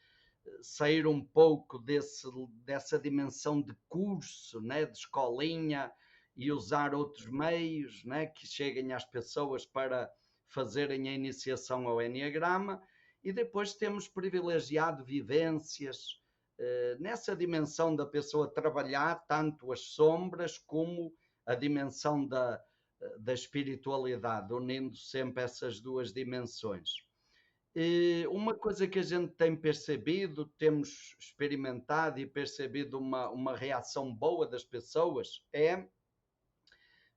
sair um pouco dessa dimensão de curso, né? De escolinha e usar outros meios, né? Que cheguem às pessoas para fazerem a iniciação ao Enneagrama e depois temos privilegiado vivências nessa dimensão da pessoa trabalhar tanto as sombras como a dimensão da espiritualidade, unindo sempre essas duas dimensões. E uma coisa que a gente tem percebido, temos experimentado e percebido uma reação boa das pessoas, é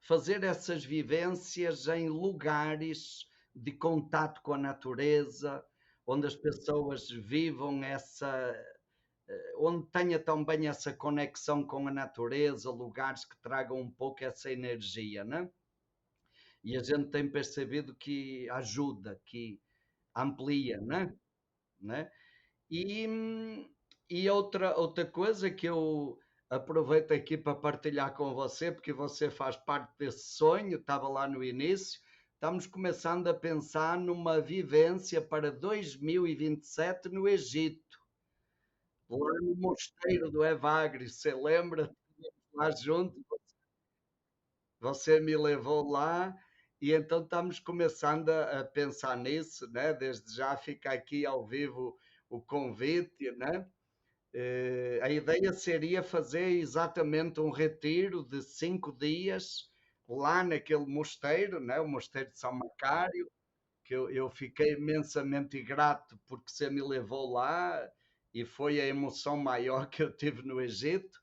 fazer essas vivências em lugares de contato com a natureza, onde as pessoas vivam onde tenha também essa conexão com a natureza, lugares que tragam um pouco essa energia, né? E a gente tem percebido que ajuda, que amplia, né? E, e outra coisa que eu aproveito aqui para partilhar com você, porque você faz parte desse sonho, estava lá no início, estamos começando a pensar numa vivência para 2027 no Egito, lá no mosteiro do Evagrio, você lembra? Lá junto, você me levou lá e então estamos começando a pensar nisso, né? Desde já fica aqui ao vivo o convite, né? A ideia seria fazer exatamente um retiro de 5 dias lá naquele mosteiro, né? O mosteiro de São Macário, que eu fiquei imensamente grato porque você me levou lá e foi a emoção maior que eu tive no Egito.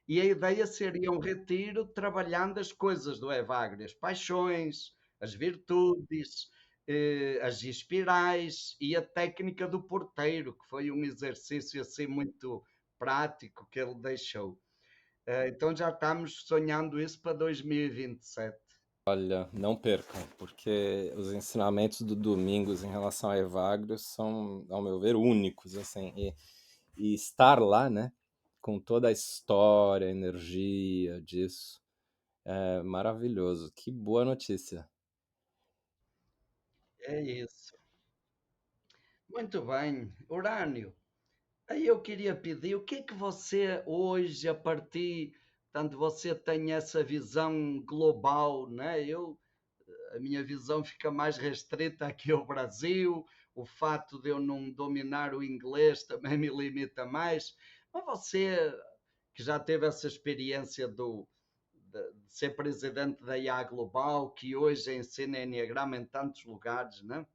E a ideia seria um retiro trabalhando as coisas do Evagrio, as paixões, as virtudes, as espirais e a técnica do porteiro, que foi um exercício assim muito prático que ele deixou. Então já estamos sonhando isso para 2027. Olha, não percam, porque os ensinamentos do Domingos em relação a Evagrio são, ao meu ver, únicos, assim, e estar lá, né, com toda a história, a energia disso, é maravilhoso. Que boa notícia. É isso. Muito bem. Urânio, aí eu queria pedir, o que é que você hoje, a partir, tanto você tem essa visão global, né? A minha visão fica mais restrita aqui ao Brasil, o fato de eu não dominar o inglês também me limita mais, mas você que já teve essa experiência de ser presidente da IA Global, que hoje ensina Enneagrama em tantos lugares, né?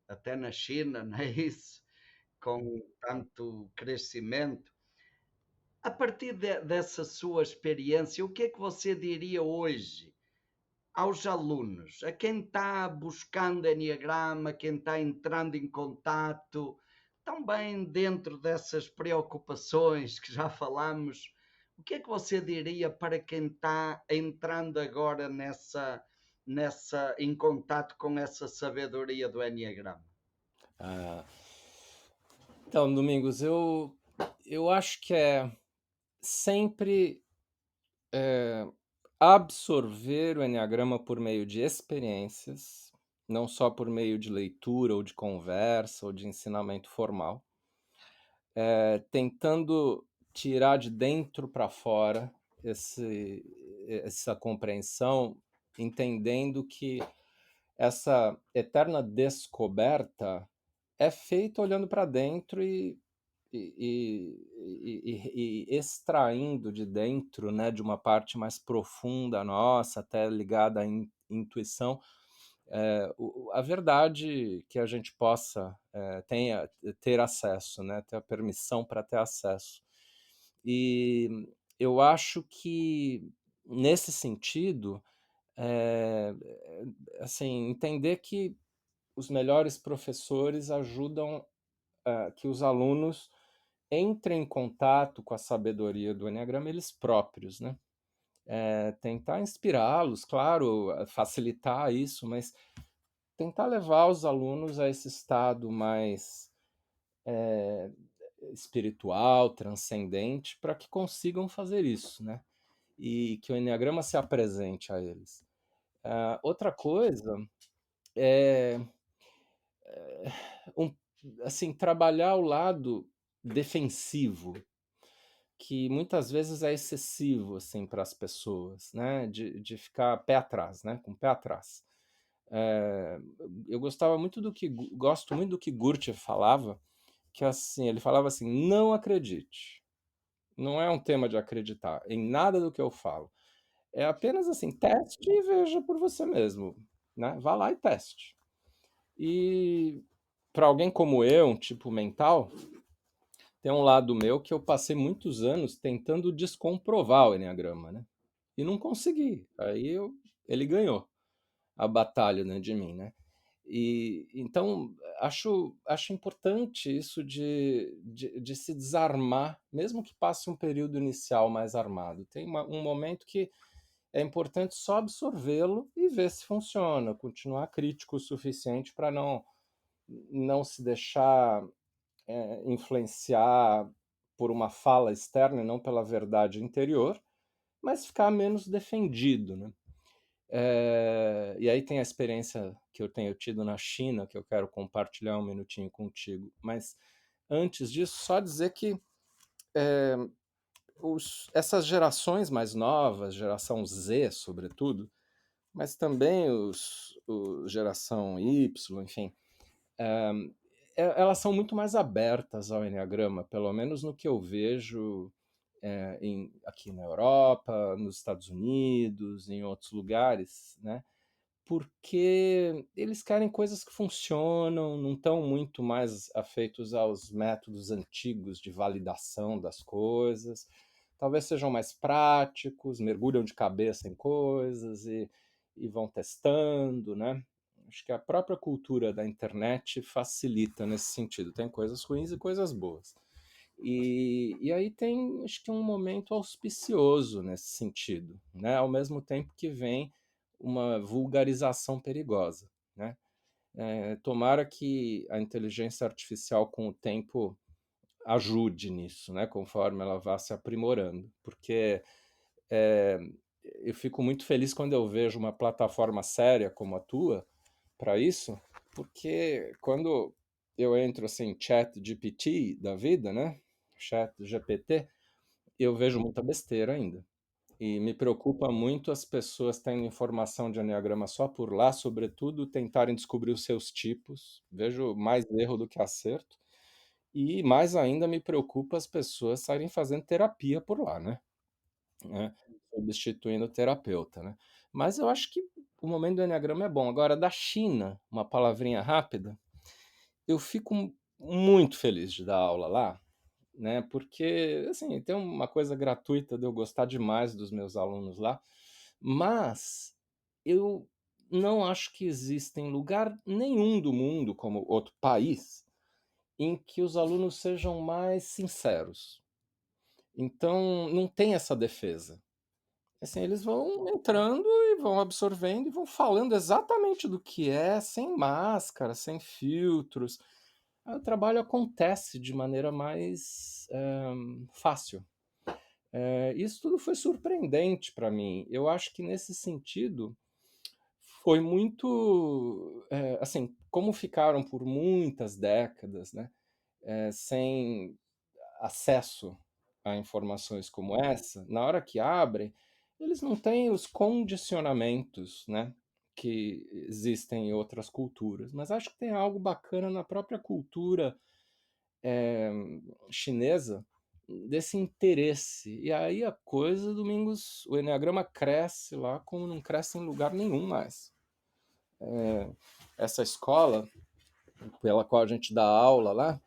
Até na China, não é isso? Com tanto crescimento. A partir dessa sua experiência, o que é que você diria hoje aos alunos, a quem está buscando Enneagrama, quem está entrando em contato, também dentro dessas preocupações que já falamos, o que é que você diria para quem está entrando agora em contato com essa sabedoria do Enneagrama? Ah, então, Domingos, eu acho que é sempre absorver o enneagrama por meio de experiências, não só por meio de leitura ou de conversa ou de ensinamento formal, tentando tirar de dentro para fora essa compreensão, entendendo que essa eterna descoberta é feita olhando para dentro e extraindo de dentro, né, de uma parte mais profunda nossa, até ligada à intuição, A verdade que a gente possa ter acesso, né? Ter a permissão para ter acesso. E eu acho que, nesse sentido, é, assim, entender que os melhores professores ajudam que os alunos entrem em contato com a sabedoria do Enneagrama eles próprios, né? Tentar inspirá-los, claro, facilitar isso, mas tentar levar os alunos a esse estado mais espiritual, transcendente, para que consigam fazer isso, né? E que o Enneagrama se apresente a eles. Outra coisa é um, assim, trabalhar o lado defensivo, que muitas vezes é excessivo assim para as pessoas, né? De ficar pé atrás, né? Com o pé atrás. É, eu gosto muito do que Gurdjieff falava, que assim, ele falava assim, não acredite. Não é um tema de acreditar em nada do que eu falo. É apenas assim, teste e veja por você mesmo, né? Vá lá e teste. E para alguém como eu, um tipo mental, tem um lado meu que eu passei muitos anos tentando descomprovar o Enneagrama, né? E não consegui. Ele ganhou a batalha, né, de mim, né? E então acho importante isso de se desarmar, mesmo que passe um período inicial mais armado. Tem um momento que é importante só absorvê-lo e ver se funciona, continuar crítico o suficiente para não se deixar influenciar por uma fala externa e não pela verdade interior, mas ficar menos defendido, né? E aí tem a experiência que eu tenho tido na China, que eu quero compartilhar um minutinho contigo. Mas antes disso, só dizer que essas gerações mais novas, geração Z, sobretudo, mas também geração Y, enfim, elas são muito mais abertas ao Enneagrama, pelo menos no que eu vejo aqui na Europa, nos Estados Unidos, em outros lugares, né? Porque eles querem coisas que funcionam, não estão muito mais afeitos aos métodos antigos de validação das coisas. Talvez sejam mais práticos, mergulham de cabeça em coisas e vão testando, né? Acho que a própria cultura da internet facilita nesse sentido. Tem coisas ruins e coisas boas. E aí tem, acho que um momento auspicioso nesse sentido, né? Ao mesmo tempo que vem uma vulgarização perigosa, né? Tomara que a inteligência artificial com o tempo ajude nisso, né? Conforme ela vá se aprimorando, porque é, eu fico muito feliz quando eu vejo uma plataforma séria como a tua para isso, porque quando eu entro assim, chat GPT da vida, né? Chat GPT, eu vejo muita besteira ainda. E me preocupa muito as pessoas tendo informação de Enneagrama só por lá, sobretudo tentarem descobrir os seus tipos. Vejo mais erro do que acerto. E mais ainda me preocupa as pessoas saírem fazendo terapia por lá, né? Substituindo o terapeuta, né? Mas eu acho que o momento do Enneagrama é bom. Agora, da China, uma palavrinha rápida, eu fico muito feliz de dar aula lá, né? Porque, assim, tem uma coisa gratuita de eu gostar demais dos meus alunos lá, mas eu não acho que exista em lugar nenhum do mundo, como outro país, em que os alunos sejam mais sinceros. Então, não tem essa defesa. Assim, eles vão entrando e vão absorvendo e vão falando exatamente do que é, sem máscara, sem filtros. Aí o trabalho acontece de maneira mais fácil. Isso tudo foi surpreendente para mim. Eu acho que nesse sentido foi muito, assim, como ficaram por muitas décadas, né, sem acesso a informações como essa, na hora que abrem, eles não têm os condicionamentos, né, que existem em outras culturas. Mas acho que tem algo bacana na própria cultura chinesa desse interesse. E aí a coisa, Domingos, o Enneagrama cresce lá como não cresce em lugar nenhum mais. Essa escola pela qual a gente dá aula lá,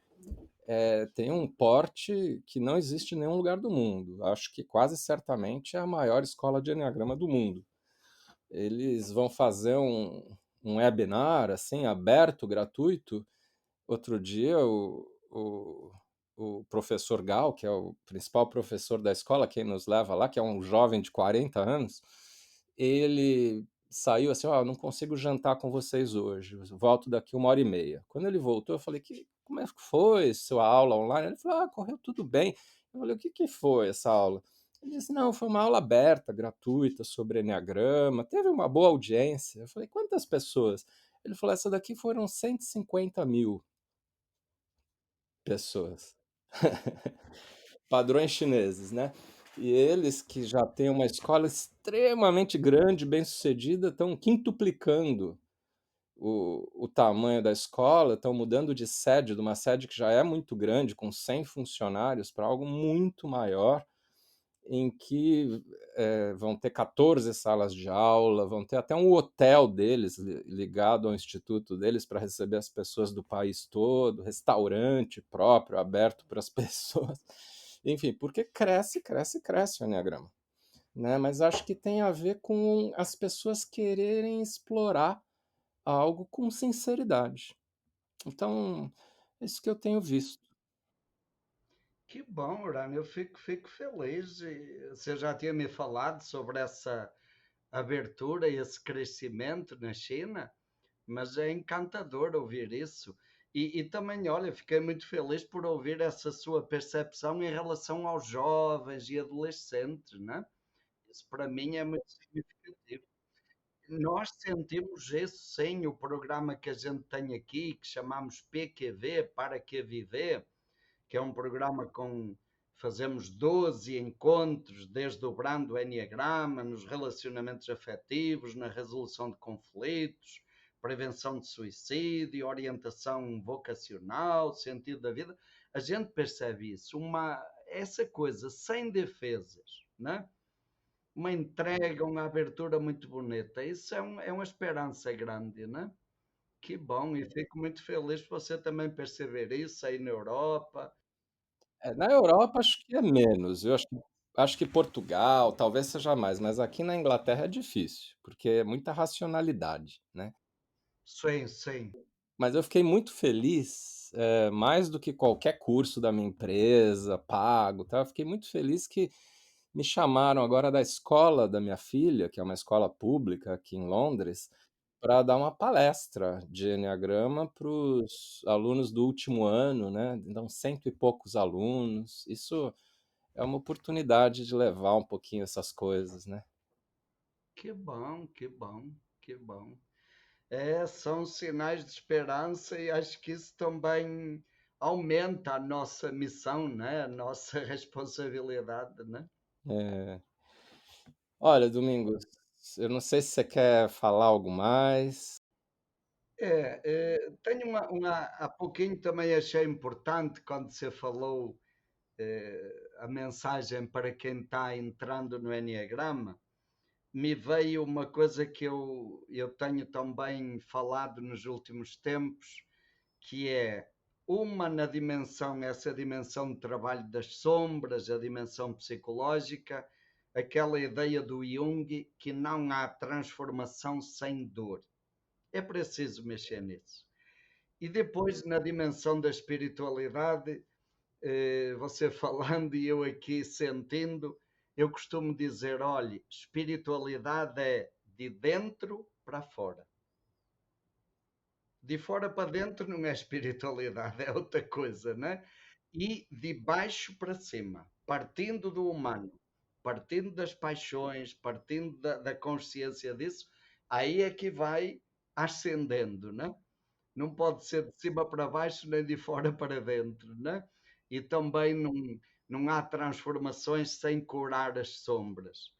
tem um porte que não existe em nenhum lugar do mundo. Acho que quase certamente é a maior escola de enneagrama do mundo. Eles vão fazer um webinar assim aberto, gratuito. Outro dia o professor Gal, que é o principal professor da escola, quem nos leva lá, que é um jovem de 40 anos, ele saiu assim: ó, não consigo jantar com vocês hoje, volto daqui 1 hora e meia. Quando ele voltou, eu falei: como é que foi sua aula online? Ele falou: correu tudo bem. Eu falei: o que foi essa aula? Ele disse: não, foi uma aula aberta, gratuita, sobre enneagrama, teve uma boa audiência. Eu falei: quantas pessoas? Ele falou: essa daqui foram 150.000 pessoas. Padrões chineses, né? E eles, que já têm uma escola extremamente grande, bem-sucedida, estão quintuplicando o tamanho da escola, estão mudando de sede, de uma sede que já é muito grande, com 100 funcionários, para algo muito maior, em que vão ter 14 salas de aula, vão ter até um hotel deles ligado ao instituto deles para receber as pessoas do país todo, restaurante próprio aberto para as pessoas. Enfim, porque cresce, cresce, cresce o Enneagrama. Né? Mas acho que tem a ver com as pessoas quererem explorar algo com sinceridade. Então, é isso que eu tenho visto. Que bom, Urano, eu fico feliz. E você já tinha me falado sobre essa abertura e esse crescimento na China, mas é encantador ouvir isso. E também, olha, fiquei muito feliz por ouvir essa sua percepção em relação aos jovens e adolescentes, né? Isso para mim é muito significativo. Nós sentimos isso sim, o programa que a gente tem aqui, que chamamos PQV, Para Que Viver, que é um programa com fazemos 12 encontros, desdobrando o Enneagrama, nos relacionamentos afetivos, na resolução de conflitos, prevenção de suicídio, orientação vocacional, sentido da vida. A gente percebe isso, essa coisa sem defesas, né? Uma entrega, uma abertura muito bonita. Isso é uma esperança grande, né? Que bom, e fico muito feliz por você também perceber isso aí na Europa. Na Europa acho que é menos, eu acho que Portugal talvez seja mais, mas aqui na Inglaterra é difícil, porque é muita racionalidade, né? Sim, sim. Mas eu fiquei muito feliz, mais do que qualquer curso da minha empresa pago, tá? Eu fiquei muito feliz que me chamaram agora da escola da minha filha, que é uma escola pública aqui em Londres, para dar uma palestra de enneagrama para os alunos do último ano, né? Então, cento e poucos alunos. Isso é uma oportunidade de levar um pouquinho essas coisas, né? Que bom, que bom, que bom. É, são sinais de esperança e acho que isso também aumenta a nossa missão, né? A nossa responsabilidade, né? É. Olha, Domingos, eu não sei se você quer falar algo mais. Tenho há pouquinho também achei importante quando você falou a mensagem para quem está entrando no Enneagrama, me veio uma coisa que eu tenho também falado nos últimos tempos, que é uma na dimensão, essa dimensão de trabalho das sombras, a dimensão psicológica, aquela ideia do Jung que não há transformação sem dor. É preciso mexer nisso. E depois, na dimensão da espiritualidade, você falando e eu aqui sentindo, eu costumo dizer: olhe, espiritualidade é de dentro para fora. De fora para dentro não é espiritualidade, é outra coisa, né? E de baixo para cima, partindo do humano, partindo das paixões, partindo da consciência disso, aí é que vai ascendendo, né? Não pode ser de cima para baixo nem de fora para dentro, né? E também não há transformações sem curar as sombras.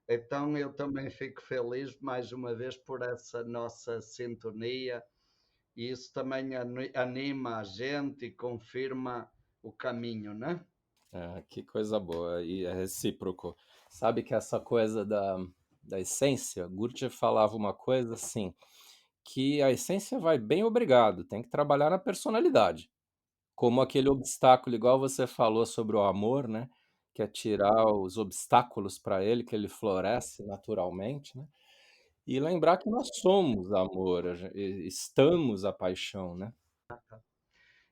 Então eu também fico feliz mais uma vez por essa nossa sintonia e isso também anima a gente e confirma o caminho, né? Que coisa boa, e é recíproco. Sabe que essa coisa da essência, Gurdjieff falava uma coisa assim, que a essência vai bem obrigado, tem que trabalhar na personalidade. Como aquele obstáculo, igual você falou sobre o amor, né, que é tirar os obstáculos para ele, que ele floresce naturalmente, né, e lembrar que nós somos amor, estamos a paixão, né.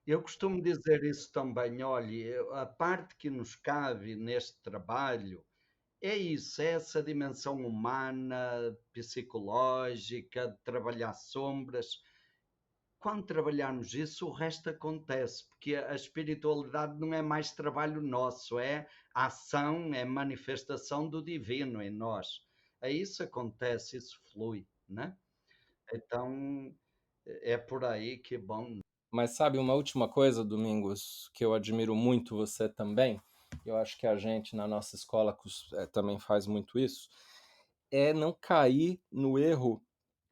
Eu costumo dizer isso também, olhe, a parte que nos cabe neste trabalho é isso, é essa dimensão humana, psicológica, de trabalhar sombras. Quando trabalharmos isso, o resto acontece, porque a espiritualidade não é mais trabalho nosso, é ação, é manifestação do divino em nós. Aí isso acontece, isso flui, né? Então é por aí que é bom. Mas sabe uma última coisa, Domingos, que eu admiro muito você também, eu acho que a gente na nossa escola também faz muito isso, é não cair no erro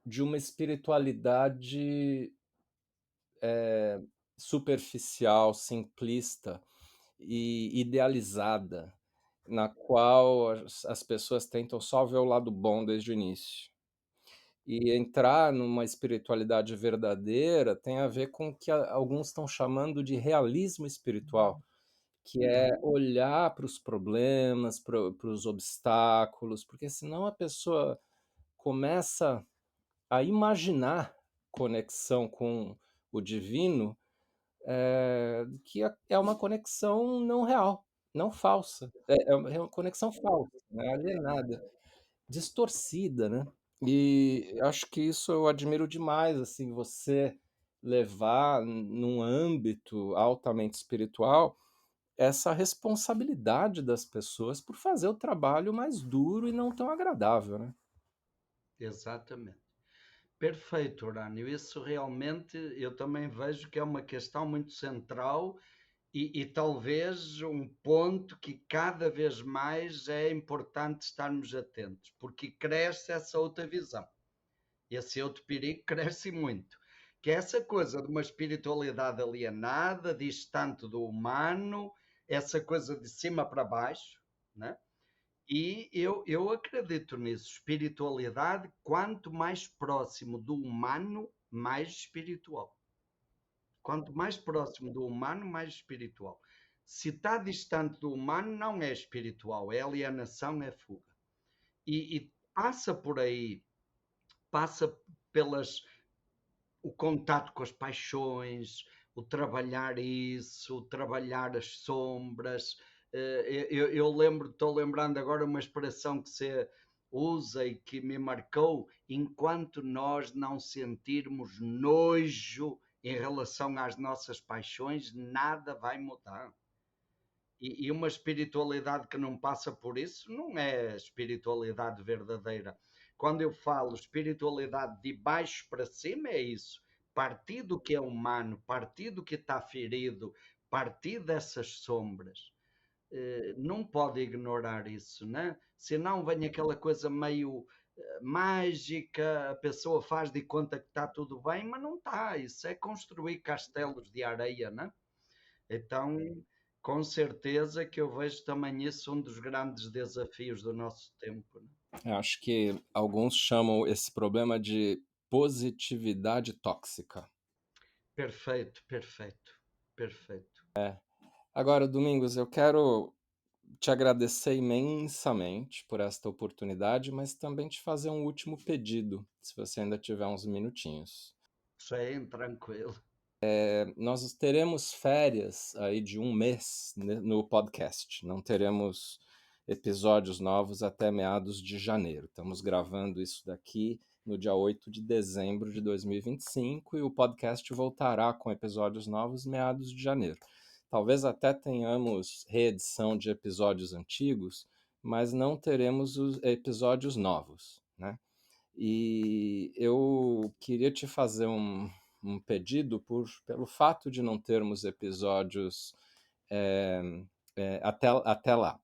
de uma espiritualidade superficial, simplista e idealizada, na qual as pessoas tentam só ver o lado bom desde o início. E entrar numa espiritualidade verdadeira tem a ver com o que alguns estão chamando de realismo espiritual, que é olhar para os problemas, para os obstáculos, porque senão a pessoa começa a imaginar conexão com o divino, que é uma conexão não real, não falsa. É uma conexão falsa, né, alienada, distorcida, né. E acho que isso eu admiro demais, assim, você levar num âmbito altamente espiritual essa responsabilidade das pessoas por fazer o trabalho mais duro e não tão agradável, né. Exatamente. Perfeito, Urânio. Isso realmente eu também vejo que é uma questão muito central e talvez um ponto que cada vez mais é importante estarmos atentos, porque cresce essa outra visão. Esse outro perigo cresce muito, que é essa coisa de uma espiritualidade alienada, distante do humano, essa coisa de cima para baixo, né? E eu acredito nisso. Espiritualidade, quanto mais próximo do humano, mais espiritual. Quanto mais próximo do humano, mais espiritual. Se está distante do humano, não é espiritual, é alienação, é fuga. E passa por aí, passa pelas o contato com as paixões, o trabalhar isso, o trabalhar as sombras. Eu lembro, estou lembrando agora uma expressão que se usa e que me marcou: enquanto nós não sentirmos nojo em relação às nossas paixões, nada vai mudar. E uma espiritualidade que não passa por isso não é espiritualidade verdadeira. Quando eu falo espiritualidade de baixo para cima, é isso. Partir do que é humano, partir do que está ferido, partir dessas sombras. Não pode ignorar isso, né? Senão vem aquela coisa meio mágica, a pessoa faz de conta que está tudo bem, mas não está. Isso é construir castelos de areia, né? Então, com certeza que eu vejo também isso um dos grandes desafios do nosso tempo, né? Eu acho que alguns chamam esse problema de positividade tóxica. Perfeito, perfeito, perfeito. Agora, Domingos, eu quero te agradecer imensamente por esta oportunidade, mas também te fazer um último pedido, se você ainda tiver uns minutinhos. Sim, tranquilo. Nós teremos férias aí de um mês no podcast. Não teremos episódios novos até meados de janeiro. Estamos gravando isso daqui no dia 8 de dezembro de 2025 e o podcast voltará com episódios novos meados de janeiro. Talvez até tenhamos reedição de episódios antigos, mas não teremos os episódios novos, né? E eu queria te fazer um pedido pelo fato de não termos episódios é, até lá.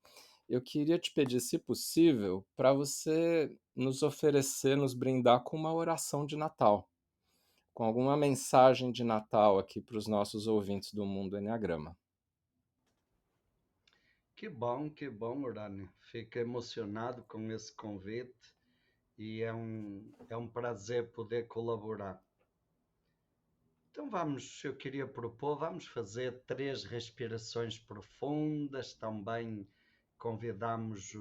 Eu queria te pedir, se possível, para você nos oferecer, nos brindar com uma oração de Natal, com alguma mensagem de Natal aqui para os nossos ouvintes do Mundo Enneagrama. Que bom, Urânio. Fico emocionado com esse convite e é um prazer poder colaborar. Então eu queria propor, vamos fazer 3 respirações profundas, também convidamos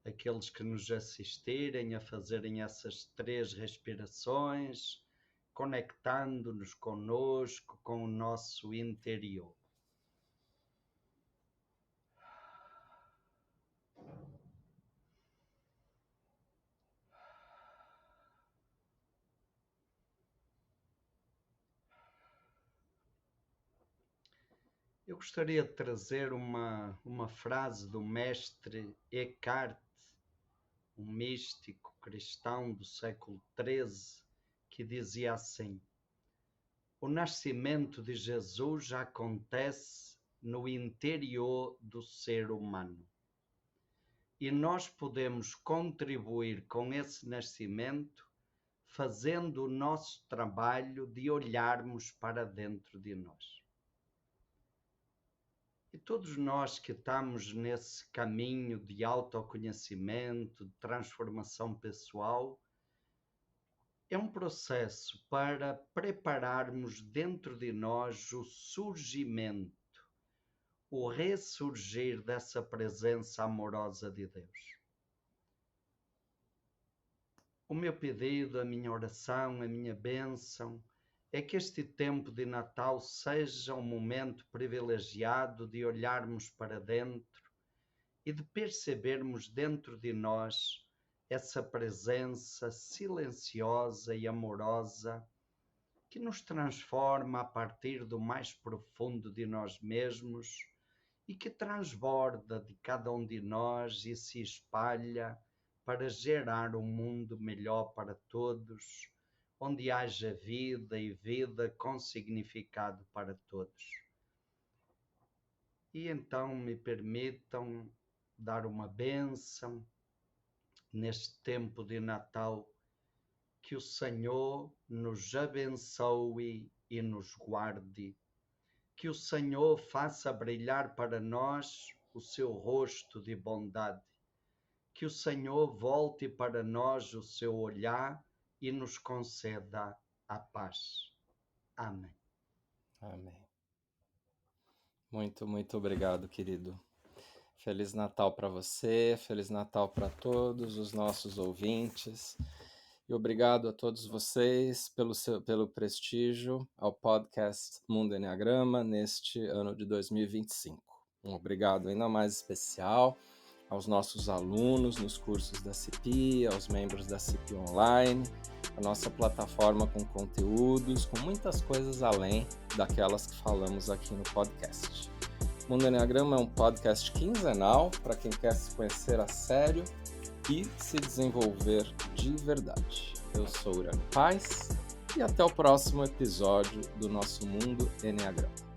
aqueles que nos assistirem a fazerem essas 3 respirações, conectando-nos conosco, com o nosso interior. Eu gostaria de trazer uma frase do mestre Eckhart, um místico cristão do século XIII, que dizia assim: o nascimento de Jesus acontece no interior do ser humano. E nós podemos contribuir com esse nascimento fazendo o nosso trabalho de olharmos para dentro de nós. E todos nós que estamos nesse caminho de autoconhecimento, de transformação pessoal, é um processo para prepararmos dentro de nós o surgimento, o ressurgir dessa presença amorosa de Deus. O meu pedido, a minha oração, a minha bênção é que este tempo de Natal seja um momento privilegiado de olharmos para dentro e de percebermos dentro de nós essa presença silenciosa e amorosa que nos transforma a partir do mais profundo de nós mesmos e que transborda de cada um de nós e se espalha para gerar um mundo melhor para todos, onde haja vida e vida com significado para todos. E então me permitam dar uma bênção neste tempo de Natal, que o Senhor nos abençoe e nos guarde, que o Senhor faça brilhar para nós o seu rosto de bondade, que o Senhor volte para nós o seu olhar e nos conceda a paz. Amém. Amém. Muito, muito obrigado, querido. Feliz Natal para você, Feliz Natal para todos os nossos ouvintes. E obrigado a todos vocês pelo prestígio ao podcast Mundo Enneagrama neste ano de 2025. Um obrigado ainda mais especial aos nossos alunos nos cursos da CIPI, aos membros da CIPI Online, a nossa plataforma com conteúdos, com muitas coisas além daquelas que falamos aqui no podcast. Mundo Enneagrama é um podcast quinzenal para quem quer se conhecer a sério e se desenvolver de verdade. Eu sou Urano Paz e até o próximo episódio do nosso Mundo Enneagrama.